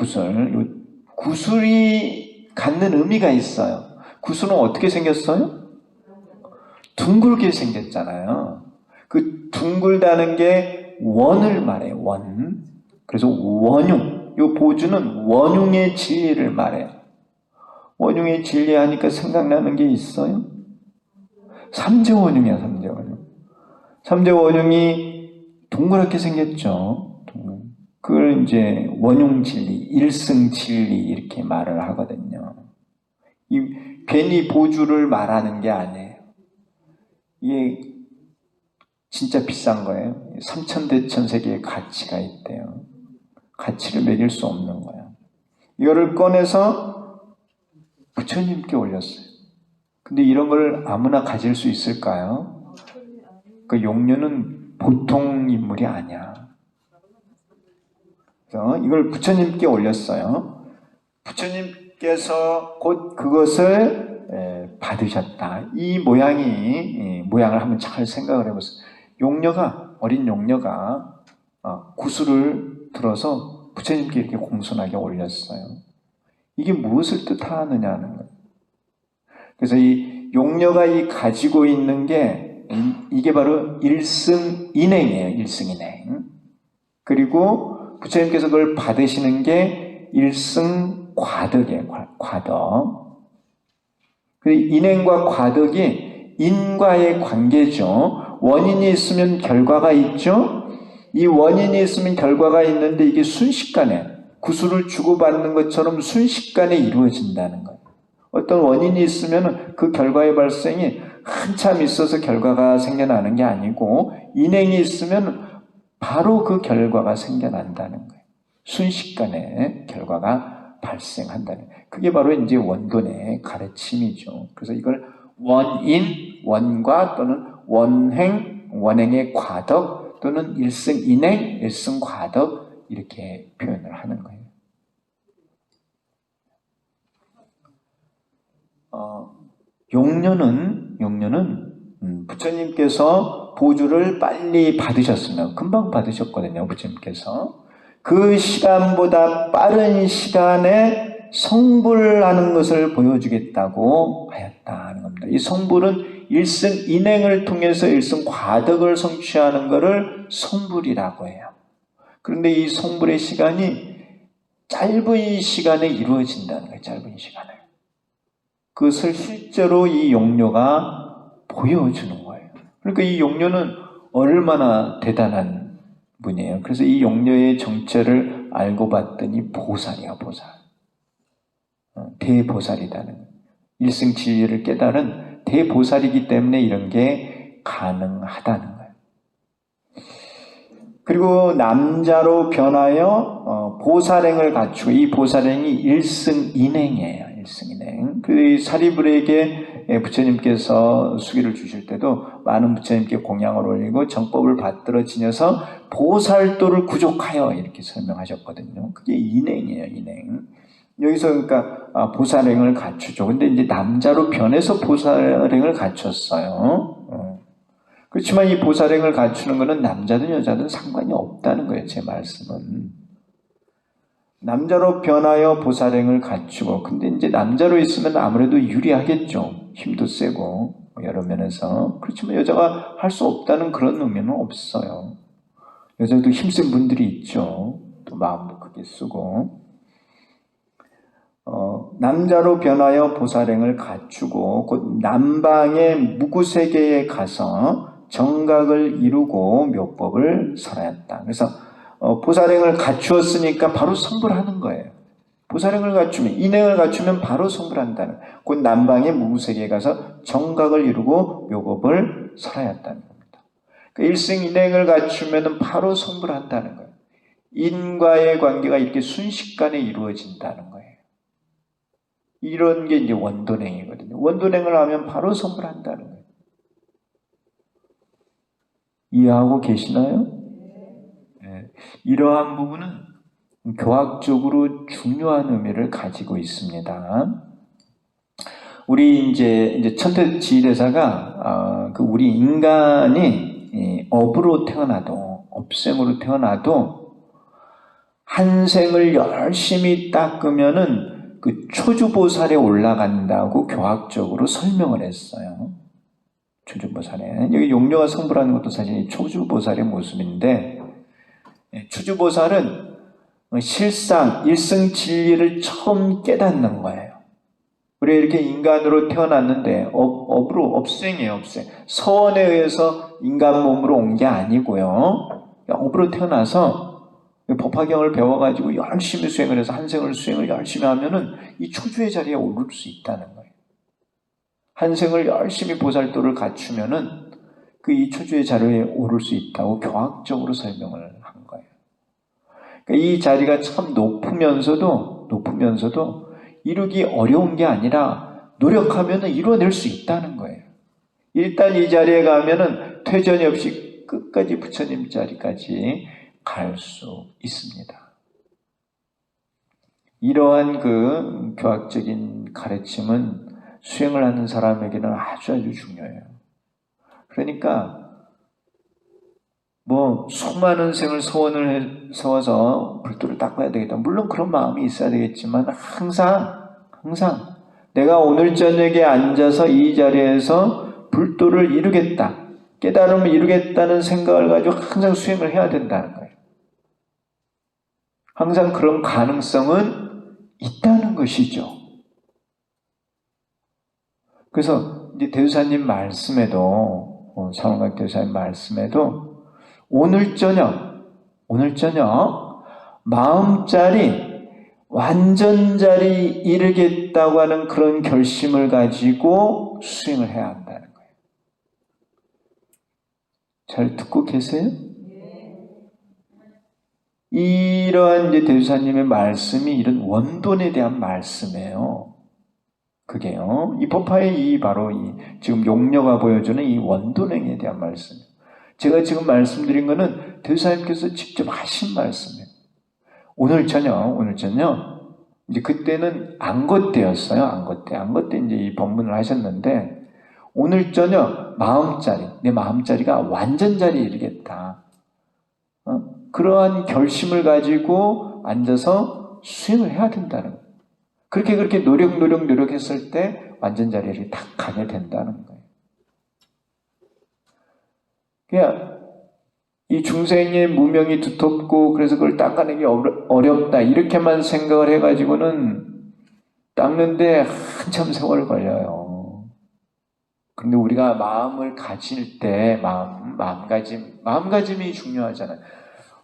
구슬이 갖는 의미가 있어요. 구슬은 어떻게 생겼어요? 둥글게 생겼잖아요. 그 둥글다는 게 원을 말해요. 원. 그래서 원융. 이 보주는 원융의 진리를 말해요. 원융의 진리 하니까 생각나는 게 있어요? 삼재원융이야. 삼재원융이 동그랗게 생겼죠. 그걸 이제 원융 진리, 일승 진리 이렇게 말을 하거든요. 괜히 보주를 말하는 게 아니에요. 이게 진짜 비싼 거예요. 삼천대천세계의 가치가 있대요. 가치를 매길 수 없는 거예요. 이거를 꺼내서 부처님께 올렸어요. 근데 이런 걸 아무나 가질 수 있을까요? 그 용녀는 보통 인물이 아니야. 그래서 이걸 부처님께 올렸어요. 부처님께서 곧 그것을 받으셨다. 이 모양을 한번 잘 생각을 해보세요. 어린 용녀가 구슬을 들어서 부처님께 이렇게 공손하게 올렸어요. 이게 무엇을 뜻하느냐는 거예요. 그래서 이 용녀가 가지고 있는 게 이게 바로 일승인행이에요. 일승인행. 그리고 부처님께서 그걸 받으시는 게 일승과덕이에요. 과덕. 그리고 인행과 과덕이 인과의 관계죠. 원인이 있으면 결과가 있죠. 이 원인이 있으면 결과가 있는데 이게 순식간에 구슬을 주고받는 것처럼 순식간에 이루어진다는 거예요. 어떤 원인이 있으면 그 결과의 발생이 한참 있어서 결과가 생겨나는 게 아니고 인행이 있으면 바로 그 결과가 생겨난다는 거예요. 순식간에 결과가 발생한다는 거예요. 그게 바로 이제 원본의 가르침이죠. 그래서 이걸 원인, 원과 또는 원행, 원행의 과덕 또는 일승인행, 일승과덕 이렇게 표현을 하는 거예요. 용녀는 부처님께서 보주를 빨리 받으셨으면 금방 받으셨거든요. 부처님께서 그 시간보다 빠른 시간에 성불하는 것을 보여주겠다고 하였다는 겁니다. 이 성불은 일승인행을 통해서 일승과덕을 성취하는 것을 성불이라고 해요. 그런데 이 성불의 시간이 짧은 시간에 이루어진다는 거예요. 짧은 시간에. 그것을 실제로 이 용녀가 보여주는 거예요. 그러니까 이 용녀는 얼마나 대단한 분이에요. 그래서 이 용녀의 정체를 알고 봤더니 보살이야, 보살. 대보살이다는 거예요. 일승진리를 깨달은 대보살이기 때문에 이런 게 가능하다는 거예요. 그리고 남자로 변하여 보살행을 갖추고 이 보살행이 일승인행이에요. 일승인행. 그 사리불에게 부처님께서 수기를 주실 때도 많은 부처님께 공양을 올리고 정법을 받들어 지녀서 보살도를 구족하여 이렇게 설명하셨거든요. 그게 인행이에요. 인행. 여기서 그러니까 보살행을 갖추죠. 근데 이제 남자로 변해서 보살행을 갖췄어요. 그렇지만 이 보살행을 갖추는 것은 남자든 여자든 상관이 없다는 거예요. 제 말씀은. 남자로 변하여 보살행을 갖추고, 근데 이제 남자로 있으면 아무래도 유리하겠죠. 힘도 세고 여러 면에서. 그렇지만 여자가 할 수 없다는 그런 의미는 없어요. 여자도 힘센 분들이 있죠. 또 마음도 크게 쓰고. 남자로 변하여 보살행을 갖추고 곧 남방의 무구세계에 가서 정각을 이루고 묘법을 설하였다. 그래서 보살행을 갖추었으니까 바로 성불하는 거예요. 보살행을 갖추면, 인행을 갖추면 바로 성불한다는 거예요. 곧 남방의 무구세계에 가서 정각을 이루고 묘법을 설하였다는 겁니다. 그러니까 일승인행을 갖추면 바로 성불한다는 거예요. 인과의 관계가 이렇게 순식간에 이루어진다는 거예요. 이런 게 이제 원돈행이거든요. 원돈행을 하면 바로 성불한다는 거예요. 이해하고 계시나요? 네. 이러한 부분은 교학적으로 중요한 의미를 가지고 있습니다. 우리 이제 천태 지휘대사가 우리 인간이 업으로 태어나도, 업생으로 태어나도 한 생을 열심히 닦으면은 그 초주보살에 올라간다고 교학적으로 설명을 했어요. 초주보살에. 여기 용녀가 성불하는 것도 사실 초주보살의 모습인데, 초주보살은 실상 일승진리를 처음 깨닫는 거예요. 우리가 이렇게 인간으로 태어났는데 업으로, 업생이에요. 업생. 서원에 의해서 인간 몸으로 온 게 아니고요. 업으로 태어나서 법화경을 배워가지고 열심히 수행을 해서 한 생을 수행을 열심히 하면은 이 초주의 자리에 오를 수 있다는 거예요. 한 생을 열심히 보살도를 갖추면은 그 이 초주의 자리에 오를 수 있다고 교학적으로 설명을 한 거예요. 그러니까 이 자리가 참 높으면서도 이루기 어려운 게 아니라 노력하면은 이루어낼 수 있다는 거예요. 일단 이 자리에 가면은 퇴전이 없이 끝까지 부처님 자리까지 갈 수 있습니다. 이러한 그 교학적인 가르침은 수행을 하는 사람에게는 아주 중요해요. 그러니까 뭐 수많은 생을 소원을 세워서 불도를 닦아야 되겠다. 물론 그런 마음이 있어야 되겠지만 항상 내가 오늘 저녁에 앉아서 이 자리에서 불도를 이루겠다. 깨달음을 이루겠다는 생각을 가지고 항상 수행을 해야 된다는 거예요. 항상 그런 가능성은 있다는 것이죠. 그래서 이제 대우사님 말씀에도, 사원각 대우사님 말씀에도 오늘 저녁 마음자리 완전자리 이르겠다고 하는 그런 결심을 가지고 수행을 해야 한다는 거예요. 잘 듣고 계세요? 이러한 이제 대주사님의 말씀이 이런 원돈에 대한 말씀이에요. 그게요. 이 법화의 바로 지금 용녀가 보여주는 이 원돈행에 대한 말씀. 제가 지금 말씀드린 거는 대주사님께서 직접 하신 말씀이에요. 오늘 저녁, 이제 그때는 안거 때였어요. 안거 때 이제 이 법문을 하셨는데, 오늘 저녁 내 마음자리가 완전자리에 이르겠다. 그러한 결심을 가지고 앉아서 수행을 해야 된다는 거예요. 그렇게 노력했을 때 완전자리를 딱 가게 된다는 거예요. 그냥 이 중생의 무명이 두텁고 그래서 그걸 닦아내기 어렵다 이렇게만 생각을 해가지고는 닦는데 한참 세월 걸려요. 그런데 우리가 마음을 가질 때 마음가짐이 중요하잖아요.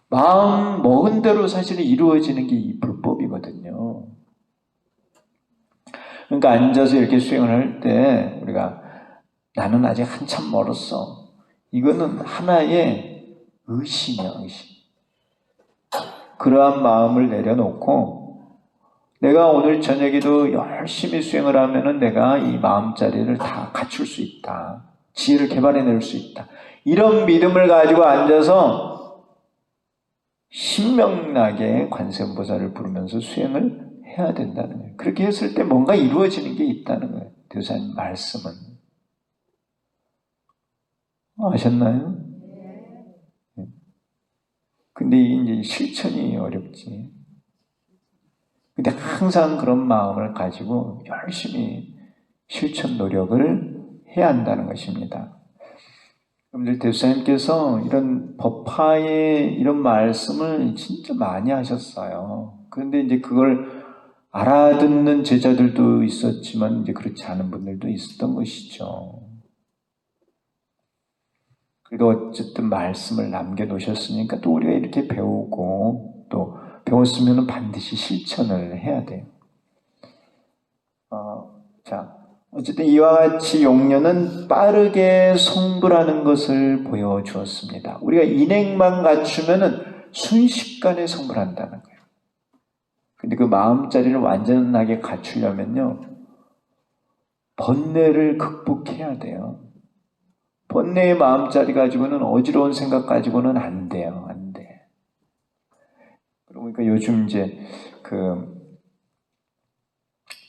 마음 먹은 대로 사실은 이루어지는 게 이 불법이거든요. 그러니까 앉아서 이렇게 수행을 할 때 우리가 나는 아직 한참 멀었어. 이거는 하나의 의심이야, 의심. 그러한 마음을 내려놓고 내가 오늘 저녁에도 열심히 수행을 하면은 내가 이 마음자리를 다 갖출 수 있다. 지혜를 개발해낼 수 있다. 이런 믿음을 가지고 앉아서 신명나게 관세음보살을 부르면서 수행을 해야 된다는 거예요. 그렇게 했을 때 뭔가 이루어지는 게 있다는 거예요. 대우사님 말씀은. 아셨나요? 근데 이제 실천이 어렵지. 근데 항상 그런 마음을 가지고 열심히 실천 노력을 해야 한다는 것입니다. 여러분들 대수사님께서 이런 법화의 이런 말씀을 진짜 많이 하셨어요. 그런데 이제 그걸 알아듣는 제자들도 있었지만 이제 그렇지 않은 분들도 있었던 것이죠. 그래도 어쨌든 말씀을 남겨놓으셨으니까 또 우리가 이렇게 배우고 또 배웠으면 반드시 실천을 해야 돼요. 어쨌든 이와 같이 용녀는 빠르게 성불하는 것을 보여주었습니다. 우리가 인행만 갖추면은 순식간에 성불한다는 거예요. 근데 그 마음자리를 완전하게 갖추려면요, 번뇌를 극복해야 돼요. 번뇌의 마음자리 가지고는 어지러운 생각 가지고는 안 돼요. 안 돼. 그러니까 요즘 이제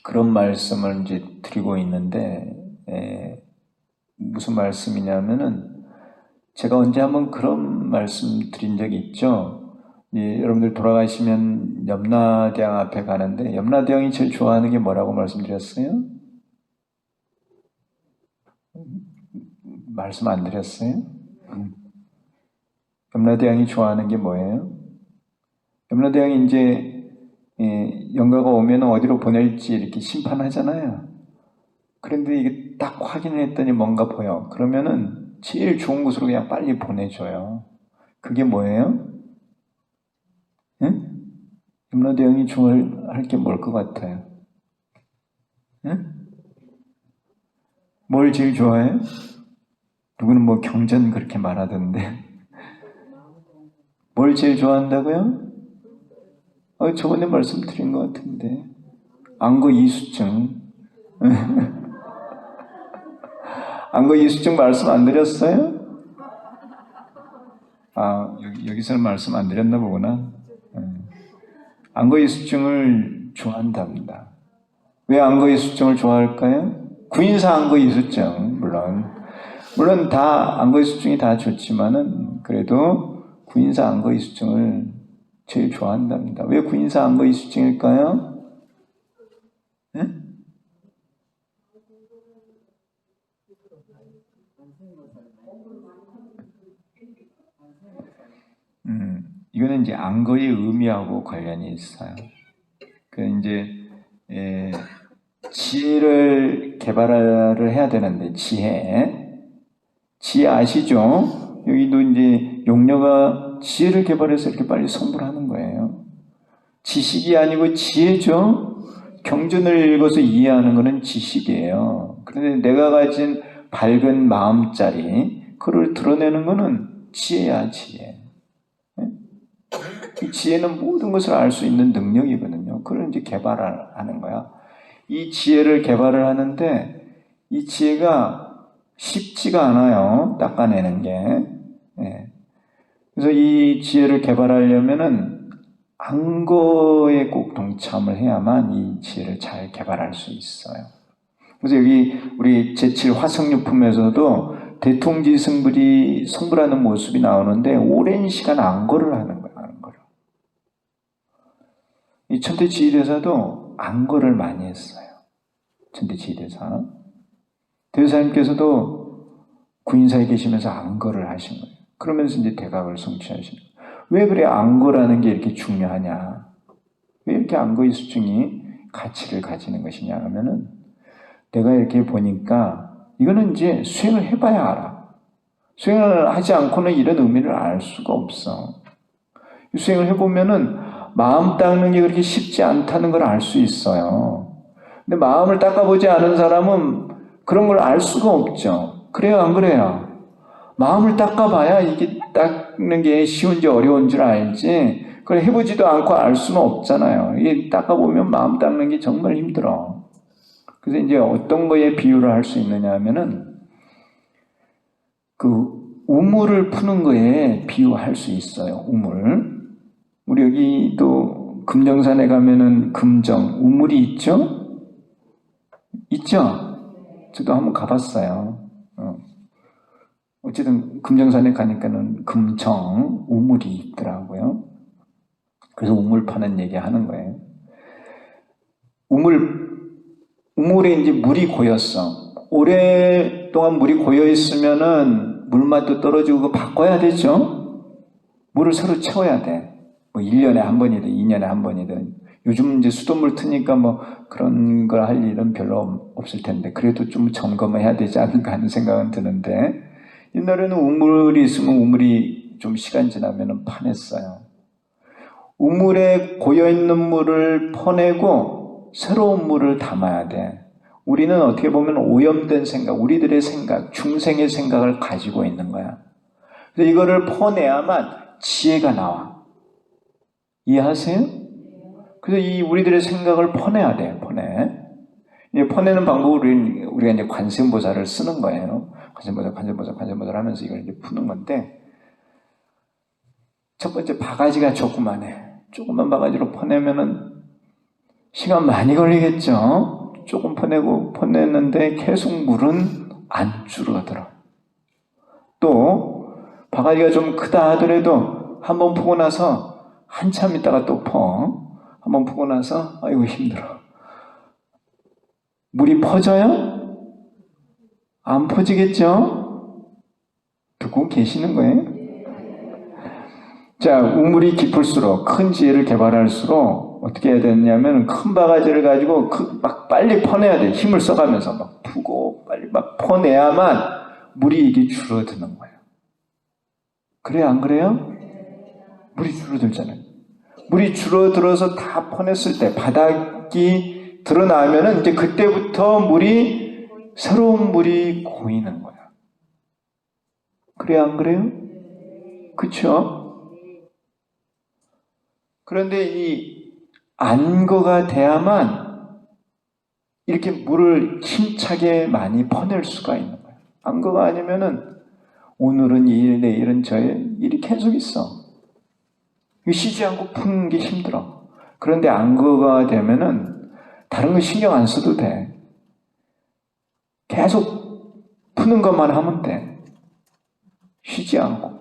그런 말씀을 이제 드리고 있는데, 무슨 말씀이냐면은 제가 언제 한번 그런 말씀 드린 적이 있죠. 여러분들 돌아가시면 염라대왕 앞에 가는데 염라대왕이 제일 좋아하는 게 뭐라고 말씀드렸어요? 말씀 안 드렸어요? 염라대왕이 좋아하는 게 뭐예요? 염라대왕이 이제 영가가 오면 어디로 보낼지 이렇게 심판하잖아요. 그런데 이게 딱 확인을 했더니 뭔가 보여. 그러면은 제일 좋은 곳으로 그냥 빨리 보내줘요. 그게 뭐예요? 응? 염라대왕이 좋아할 게 뭘 것 같아요? 응? 뭘 제일 좋아해요? 누구는 뭐 경전 그렇게 말하던데. 뭘 제일 좋아한다고요? 저번에 말씀드린 것 같은데. 안거 이수증. 안거 이수증 말씀 안 드렸어요? 여기서는 말씀 안 드렸나 보구나. 안거 이수증을 좋아한답니다. 왜 안거 이수증을 좋아할까요? 구인사 안거 이수증, 물론 다 안거 이수증이 다 좋지만은 그래도 구인사 안거이수증을 제일 좋아한답니다. 왜 구인사 안거이수증일까요? 네? 이거는 이제 안거의 의미하고 관련이 있어요. 그 이제 지혜를 개발을 해야 되는데 지혜 아시죠? 여기도 이제 용녀가 지혜를 개발해서 이렇게 빨리 성불 하는 거예요. 지식이 아니고 지혜죠. 경전을 읽어서 이해하는 것은 지식이에요. 그런데 내가 가진 밝은 마음짜리 그걸 드러내는 것은 지혜야, 지혜. 이 지혜는 모든 것을 알 수 있는 능력이거든요. 그걸 이제 개발하는 거야. 이 지혜를 개발을 하는데 이 지혜가 쉽지가 않아요. 닦아내는 게. 그래서 이 지혜를 개발하려면은 안거에 꼭 동참을 해야만 이 지혜를 잘 개발할 수 있어요. 그래서 여기 우리 제7 화성유품에서도 대통지 성불이 성불하는 모습이 나오는데 오랜 시간 안거를 하는 거예요. 안거를. 이 천대지휘대사도 안거를 많이 했어요. 천대지휘대사. 대사님께서도 구인사에 계시면서 안거를 하신 거예요. 그러면서 이제 대각을 성취하신 거예요. 왜 그래 안거라는 게 이렇게 중요하냐? 왜 이렇게 안거의 수증이 가치를 가지는 것이냐 하면은 내가 이렇게 보니까 이거는 이제 수행을 해봐야 알아. 수행을 하지 않고는 이런 의미를 알 수가 없어. 수행을 해보면은 마음 닦는 게 그렇게 쉽지 않다는 걸 알 수 있어요. 근데 마음을 닦아보지 않은 사람은 그런 걸 알 수가 없죠. 그래요, 안 그래요? 마음을 닦아봐야 이게 닦는 게 쉬운지 어려운 줄 알지, 그걸 해보지도 않고 알 수는 없잖아요. 이게 닦아보면 마음 닦는 게 정말 힘들어. 그래서 이제 어떤 거에 비유를 할 수 있느냐 하면은 그 우물을 푸는 거에 비유할 수 있어요. 우물. 우리 여기 또 금정산에 가면은 금정, 우물이 있죠? 있죠? 저도 한번 가봤어요. 어쨌든 금정산에 가니까는 금정, 우물이 있더라고요. 그래서 우물 파는 얘기 하는 거예요. 우물에 이제 물이 고였어. 오랫동안 물이 고여 있으면은 물맛도 떨어지고 그거 바꿔야 되죠? 물을 새로 채워야 돼. 뭐 1년에 한 번이든 2년에 한 번이든. 요즘 이제 수돗물 트니까 뭐 그런 걸 할 일은 별로 없을 텐데 그래도 좀 점검을 해야 되지 않을까 하는 생각은 드는데, 옛날에는 우물이 있으면 우물이 좀 시간 지나면 파냈어요. 우물에 고여있는 물을 퍼내고 새로운 물을 담아야 돼. 우리는 어떻게 보면 오염된 생각, 우리들의 생각, 중생의 생각을 가지고 있는 거야. 그래서 이거를 퍼내야만 지혜가 나와. 이해하세요? 그래서 이 우리들의 생각을 퍼내야 돼요. 퍼내는 방법을 우리가 이제 관세음보살을 쓰는 거예요. 관세음보살 하면서 이걸 이제 푸는 건데, 첫 번째 바가지가 조그만해. 조그만 바가지로 퍼내면은 시간 많이 걸리겠죠? 조금 퍼내는데 계속 물은 안 줄어들어. 또 바가지가 좀 크다 하더라도 한번 푸고 나서 한참 있다가 또 퍼. 한번 푸고 나서 아이고 힘들어. 물이 퍼져요? 안 퍼지겠죠? 듣고 계시는 거예요? 자, 우물이 깊을수록 큰 지혜를 개발할수록 어떻게 해야 되냐면 큰 바가지를 가지고 막 빨리 퍼내야 돼. 힘을 써가면서 막 푸고 빨리 막 퍼내야만 물이 이게 줄어드는 거예요. 그래요, 안 그래요? 물이 줄어들잖아요. 물이 줄어들어서 다 퍼냈을 때 바닥이 드러나면은 이제 그때부터 새로운 물이 고이는 거야. 그래요, 안 그래요? 그쵸? 그런데 이 안거가 돼야만 이렇게 물을 힘차게 많이 퍼낼 수가 있는 거예요. 안거가 아니면은 오늘은 이 일, 내일은 저 일이 계속 있어. 쉬지 않고 푸는 게 힘들어. 그런데 안거가 되면은 다른 거 신경 안 써도 돼. 계속 푸는 것만 하면 돼. 쉬지 않고.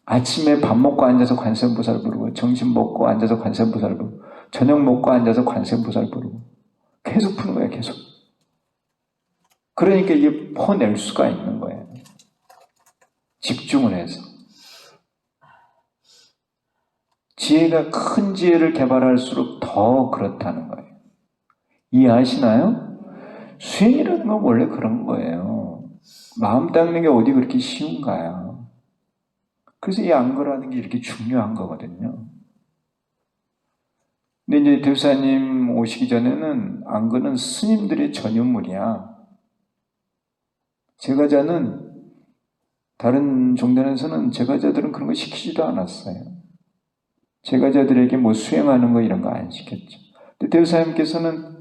아침에 밥 먹고 앉아서 관세음보살 부르고, 점심 먹고 앉아서 관세음보살 부르고, 저녁 먹고 앉아서 관세음보살 부르고, 계속 푸는 거예요, 계속. 그러니까 이게 퍼낼 수가 있는 거예요. 집중을 해서. 지혜가 큰 지혜를 개발할수록 더 그렇다는 거예요. 이해하시나요? 수행이라는 건 원래 그런 거예요. 마음 닦는 게 어디 그렇게 쉬운가요? 그래서 이 안거라는 게 이렇게 중요한 거거든요. 근데 이제 대우사님 오시기 전에는 안거는 스님들의 전유물이야. 제가자는 다른 종단에서는 제가자들은 그런 거 시키지도 않았어요. 제가자들에게 뭐 수행하는 거 이런 거 안 시켰죠. 근데 대우사님께서는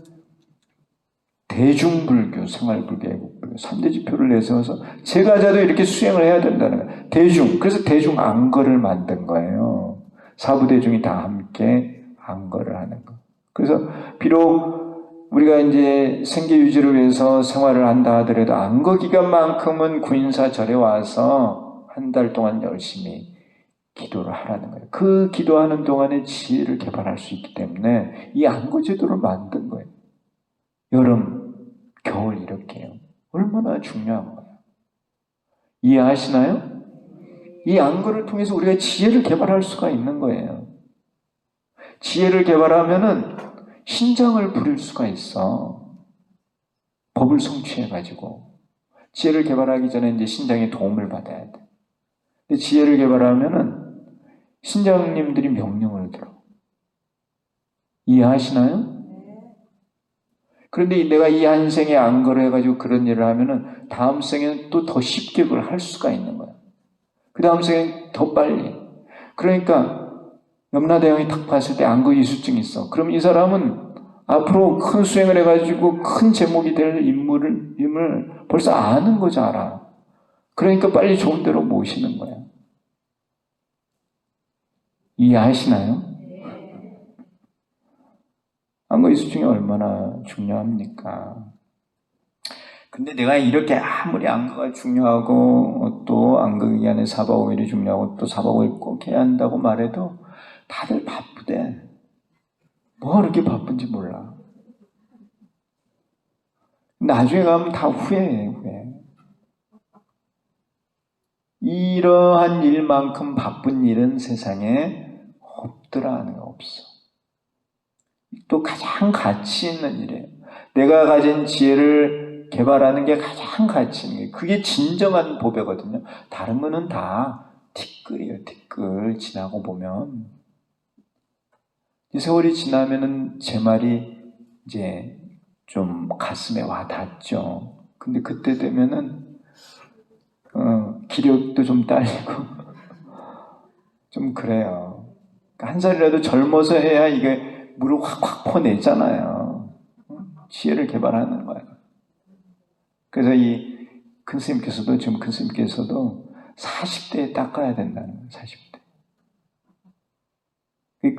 대중불교, 생활불교, 애국불교 3대 지표를 내세워서 제가자도 이렇게 수행을 해야 된다는 거예요. 대중, 그래서 대중 안거를 만든 거예요. 사부대중이 다 함께 안거를 하는 거. 그래서 비록 우리가 이제 생계 유지를 위해서 생활을 한다 하더라도 안거 기간만큼은 구인사 절에 와서 한 달 동안 열심히 기도를 하라는 거예요. 그 기도하는 동안에 지혜를 개발할 수 있기 때문에 이 안거 제도를 만든 거예요. 여름, 겨울 이렇게요. 얼마나 중요한 거예요. 이해하시나요? 이 안거를 통해서 우리가 지혜를 개발할 수가 있는 거예요. 지혜를 개발하면은 신장을 부릴 수가 있어. 법을 성취해가지고. 지혜를 개발하기 전에 이제 신장의 도움을 받아야 돼. 근데 지혜를 개발하면은 신장님들이 명령을 들어. 이해하시나요? 그런데 내가 이 한 생에 안거를 해가지고 그런 일을 하면은 다음 생에는 또 더 쉽게 그걸 할 수가 있는 거야. 그 다음 생에는 더 빨리. 그러니까 염라대왕이 딱 봤을 때 안거 이수증이 있어. 그럼 이 사람은 앞으로 큰 수행을 해가지고 큰 제목이 될 인물을 벌써 아는 거죠, 알아. 그러니까 빨리 좋은 데로 모시는 거야. 이해하시나요? 안거 이수증이 얼마나 중요합니까? 근데 내가 이렇게 아무리 안거가 중요하고 또 안거 기간에 4박 5일이 중요하고 또 4박 5일 꼭 해야 한다고 말해도 다들 바쁘대. 뭐가 그렇게 바쁜지 몰라. 나중에 가면 다 후회해, 후회. 이러한 일만큼 바쁜 일은 세상에 없더라 하는 거 없어. 또 가장 가치 있는 일이에요. 내가 가진 지혜를 개발하는 게 가장 가치 있는 게 그게 진정한 보배거든요. 다른 거는 다 티끌이에요. 티끌 지나고 보면 이 세월이 지나면은 제 말이 이제 좀 가슴에 와 닿죠. 근데 그때 되면은 기력도 좀 딸리고 좀 그래요. 한 살이라도 젊어서 해야 이게 물을 확확 퍼내잖아요. 지혜를 개발하는 거예요. 그래서 이 큰 스님께서도 지금 큰 스님께서도 40대에 닦아야 된다는 거예요. 40대.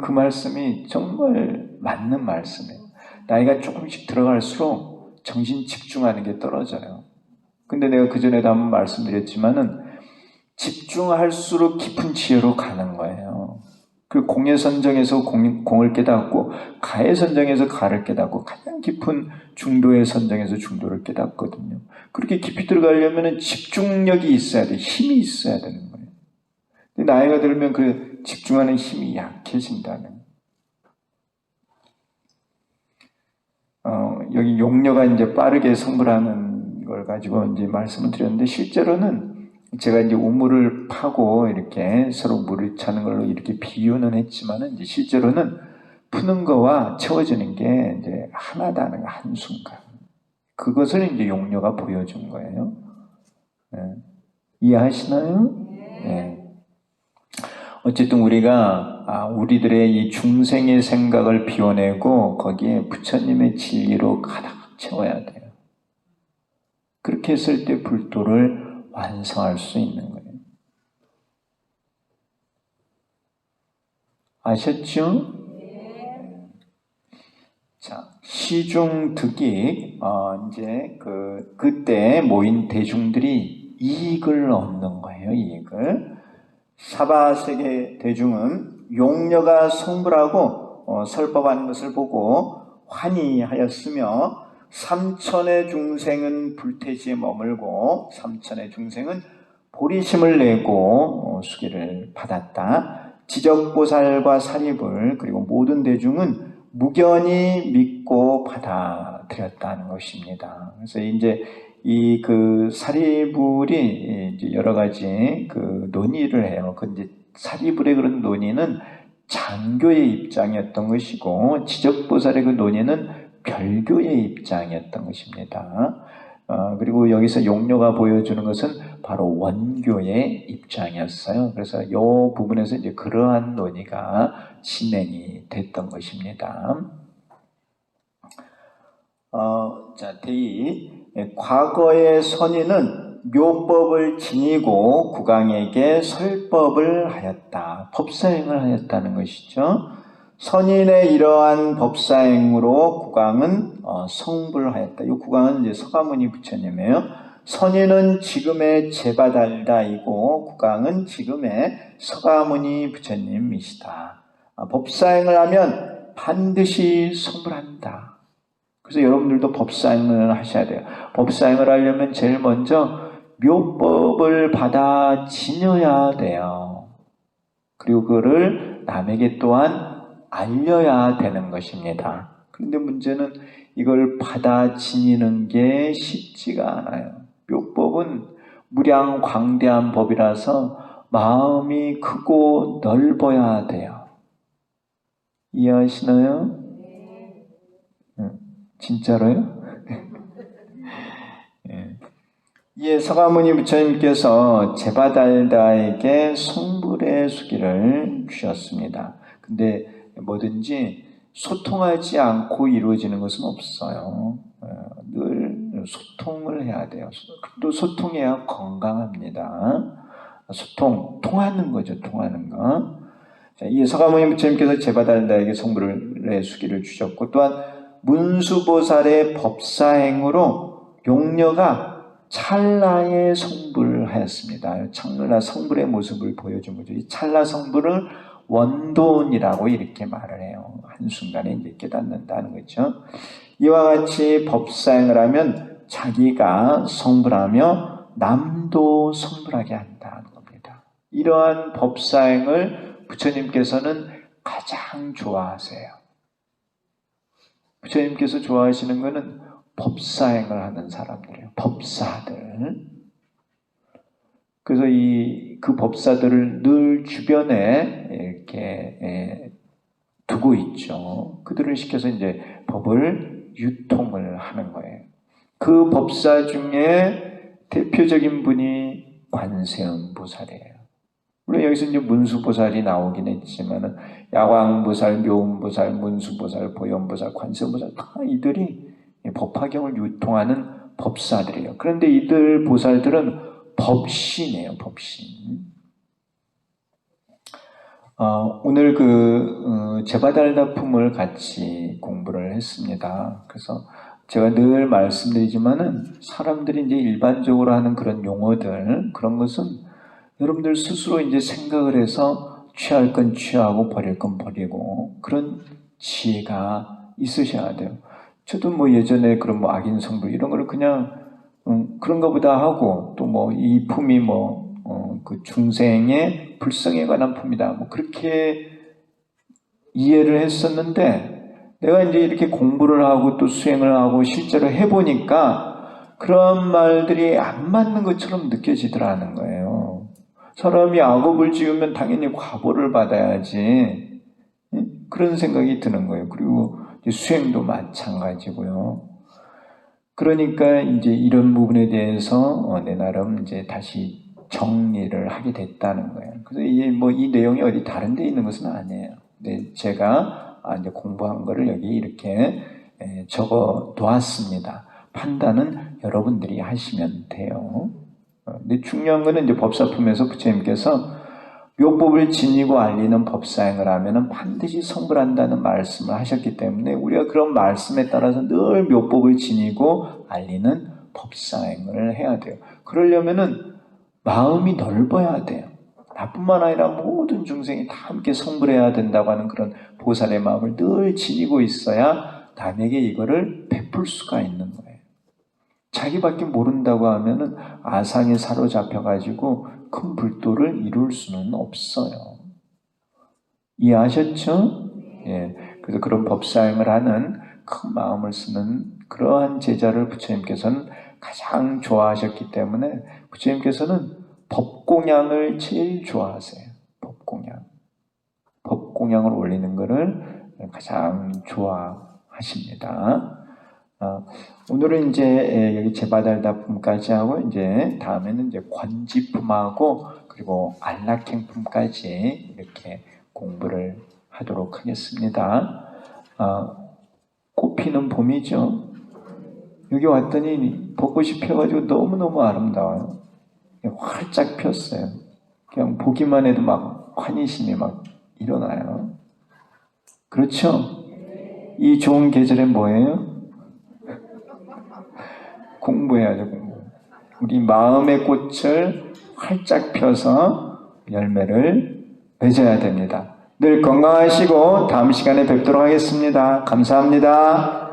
그 말씀이 정말 맞는 말씀이에요. 나이가 조금씩 들어갈수록 정신 집중하는 게 떨어져요. 근데 내가 그전에도 한번 말씀드렸지만은 집중할수록 깊은 지혜로 가는 거예요. 그 공예선정에서 공을 깨닫고 가해선정에서 가를 깨닫고 가장 깊은 중도의 선정에서 중도를 깨닫거든요. 그렇게 깊이 들어가려면 집중력이 있어야 돼. 힘이 있어야 되는 거예요. 근데 나이가 들면 그 집중하는 힘이 약해진다는. 여기 용녀가 이제 빠르게 성불하는 걸 가지고 이제 말씀을 드렸는데 실제로는 제가 이제 우물을 파고 이렇게 서로 물을 차는 걸로 이렇게 비유는 했지만은 이제 실제로는 푸는 거와 채워지는 게 이제 하나다는 거, 한순간. 그것을 이제 용녀가 보여준 거예요. 네. 이해하시나요? 네. 어쨌든 우리가 우리들의 이 중생의 생각을 비워내고 거기에 부처님의 진리로 가득 채워야 돼요. 그렇게 했을 때 불도를 완성할 수 있는 거예요. 아셨죠? 자, 시중득익, 이제 그때 모인 대중들이 이익을 얻는 거예요, 이익을. 사바세계 대중은 용녀가 성불하고 설법하는 것을 보고 환희하였으며 삼천의 중생은 불태지에 머물고 삼천의 중생은 보리심을 내고 수기를 받았다. 지적보살과 사리불 그리고 모든 대중은 무견히 믿고 받아들였다는 것입니다. 그래서 이제 이 그 사리불이 이제 여러 가지 그 논의를 해요. 그 이제 사리불의 그런 논의는 장교의 입장이었던 것이고 지적보살의 그 논의는 별교의 입장이었던 것입니다. 그리고 여기서 용녀가 보여주는 것은 바로 원교의 입장이었어요. 그래서 이 부분에서 이제 그러한 논의가 진행이 됐던 것입니다. 자, 대의. 과거의 선인은 묘법을 지니고 국왕에게 설법을 하였다. 법사행을 하였다는 것이죠. 선인의 이러한 법사행으로 국왕은 성불하였다. 이 국왕은 이제 서가모니 부처님이에요. 선인은 지금의 제바달다이고 국왕은 지금의 서가모니 부처님이시다. 법사행을 하면 반드시 성불한다. 그래서 여러분들도 법사행을 하셔야 돼요. 법사행을 하려면 제일 먼저 묘법을 받아 지녀야 돼요. 그리고 그거를 남에게 또한 알려야 되는 것입니다. 그런데 문제는 이걸 받아 지니는 게 쉽지가 않아요. 묘법은 무량 광대한 법이라서 마음이 크고 넓어야 돼요. 이해하시나요? 진짜로요? 이에 서가모니 부처님께서 제바달다에게 성불의 수기를 주셨습니다. 근데 뭐든지 소통하지 않고 이루어지는 것은 없어요. 늘 소통을 해야 돼요. 또 소통해야 건강합니다. 통하는 거죠. 통하는 거. 이 서가모니 부처님께서 제바달다에게 성불의 수기를 주셨고 또한 문수보살의 법사행으로 용녀가 찰나의 성불을 하였습니다. 찰나 성불의 모습을 보여준 거죠. 이 찰나 성불을 원돈이라고 이렇게 말을 해요. 한순간에 이제 깨닫는다는 거죠. 이와 같이 법사행을 하면 자기가 성불하며 남도 성불하게 한다는 겁니다. 이러한 법사행을 부처님께서는 가장 좋아하세요. 부처님께서 좋아하시는 것은 법사행을 하는 사람들이에요. 법사들. 그래서 그 법사들을 늘 주변에 이렇게 두고 있죠. 그들을 시켜서 이제 법을 유통을 하는 거예요. 그 법사 중에 대표적인 분이 관세음보살이에요. 물론 여기서 이제 문수보살이 나오긴 했지만은 야광보살, 묘음보살, 문수보살, 보현보살, 관세음보살 다 이들이 법화경을 유통하는 법사들이에요. 그런데 이들 보살들은 법신이에요. 법신. 오늘 제바달다품을 같이 공부를 했습니다. 그래서 제가 늘 말씀드리지만은 사람들이 이제 일반적으로 하는 그런 용어들 그런 것은 여러분들 스스로 이제 생각을 해서 취할 건 취하고 버릴 건 버리고 그런 지혜가 있으셔야 돼요. 저도 뭐 예전에 그런 뭐 악인성불 이런 거를 그냥 그런가 보다 하고 또 뭐 이 품이 그 중생의 불성에 관한 품이다 뭐 그렇게 이해를 했었는데 내가 이제 이렇게 공부를 하고 또 수행을 하고 실제로 해보니까 그런 말들이 안 맞는 것처럼 느껴지더라는 거예요. 사람이 악업을 지으면 당연히 과보를 받아야지 그런 생각이 드는 거예요. 그리고 수행도 마찬가지고요. 그러니까 이제 이런 부분에 대해서 내 나름 이제 다시 정리를 하게 됐다는 거예요. 그래서 이게 뭐 이 내용이 어디 다른 데 있는 것은 아니에요. 근데 제가 이제 공부한 거를 여기 이렇게 적어 놓았습니다. 판단은 여러분들이 하시면 돼요. 근데 중요한 거는 이제 법사품에서 부처님께서 묘법을 지니고 알리는 법사행을 하면은 반드시 성불한다는 말씀을 하셨기 때문에 우리가 그런 말씀에 따라서 늘 묘법을 지니고 알리는 법사행을 해야 돼요. 그러려면은 마음이 넓어야 돼요. 나뿐만 아니라 모든 중생이 다 함께 성불해야 된다고 하는 그런 보살의 마음을 늘 지니고 있어야 남에게 이거를 베풀 수가 있는 거예요. 자기밖에 모른다고 하면은 아상에 사로잡혀가지고 큰 불도를 이룰 수는 없어요. 이해하셨죠? 예. 그래서 그런 법사행을 하는 큰 마음을 쓰는 그러한 제자를 부처님께서는 가장 좋아하셨기 때문에 부처님께서는 법공양을 제일 좋아하세요. 법공양을 올리는 것을 가장 좋아하십니다. 오늘은 이제 여기 제바달다품까지 하고 이제 다음에는 이제 관지품하고 그리고 안락행품까지 이렇게 공부를 하도록 하겠습니다. 꽃피는 봄이죠. 여기 왔더니 벚꽃이 펴가지고 너무너무 아름다워요. 활짝 폈어요. 그냥 보기만 해도 막 환희심이 막 일어나요. 그렇죠? 이 좋은 계절엔 뭐예요? 공부해야죠, 공부. 우리 마음의 꽃을 활짝 펴서 열매를 맺어야 됩니다. 늘 건강하시고 다음 시간에 뵙도록 하겠습니다. 감사합니다.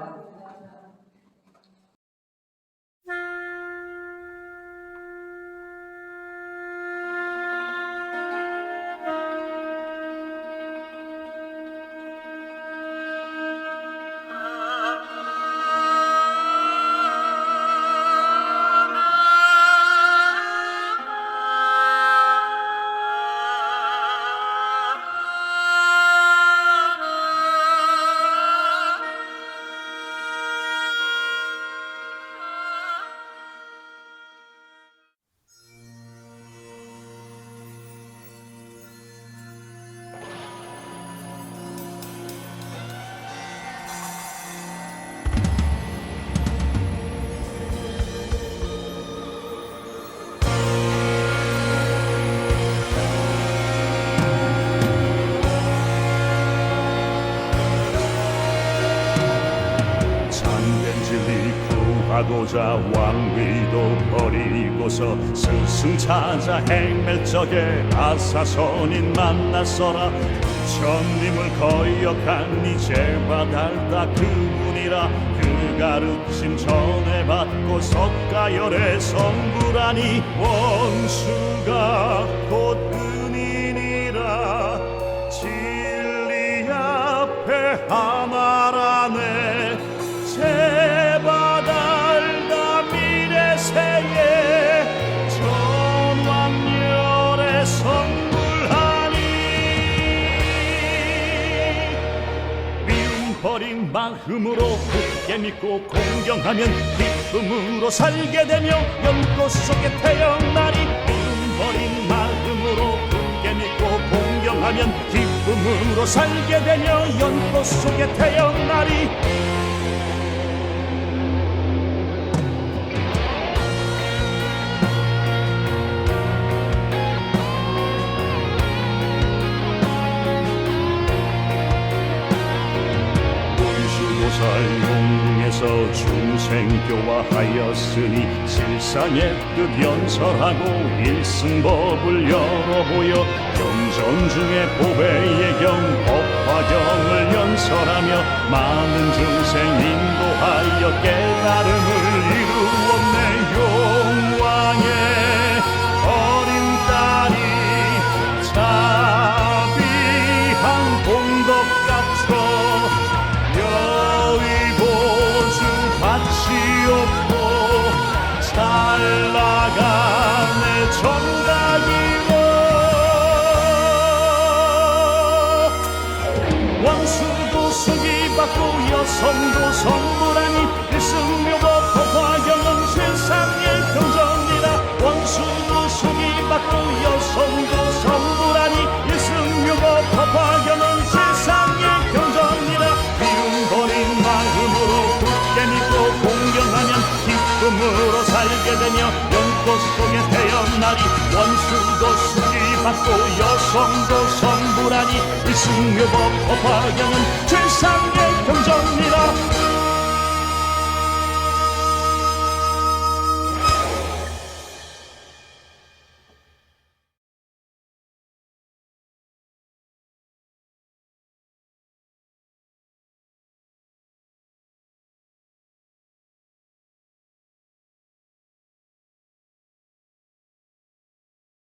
하고자 왕위도 버리고서 스승 찾아 행할 적에 아사선인 만났어라. 부처님을 거역한 이 제바달다 그분이라. 그 가르침 전해받고 석가열에 성불하니 원수가 곧 은인이라. 진리 앞에 하나라네 제바달다 미래세에 전왕열에 성불하니. 미움 버린 마음으로 굳게 믿고 공경하면 기쁨으로 살게 되며 연꽃 속에 태어나리. 미움 버린 마음으로 굳게 믿고 공경하면 기쁨으로 살게 되며 연꽃 속에 태어나리. 용궁에서 중생교화하였으니 실상의 뜻 연설하고 일승법을 열어보여 경전 중에 보배예경 법화경을 연설하며 많은 중생 인도하여 깨달음을 이루었네. 용왕의 어린 딸이 자비한 공덕같어 밭이었고 잘 나가네 정각이로. 왕수도 수기받고 여성도 성불하니 일승묘법 법화경은 세상의 경전이라. 왕수도 수기받고 여성도 성불하니 일승묘법 법화경은 세상의 경전이라. 미움 버린 마음으로 믿고 공경하면 기쁨으로 살게 되며 연꽃 속에 태어나리. 원수도 수리받고 여성도 성불하니 일승묘법 법화경은 세상의 경전이라.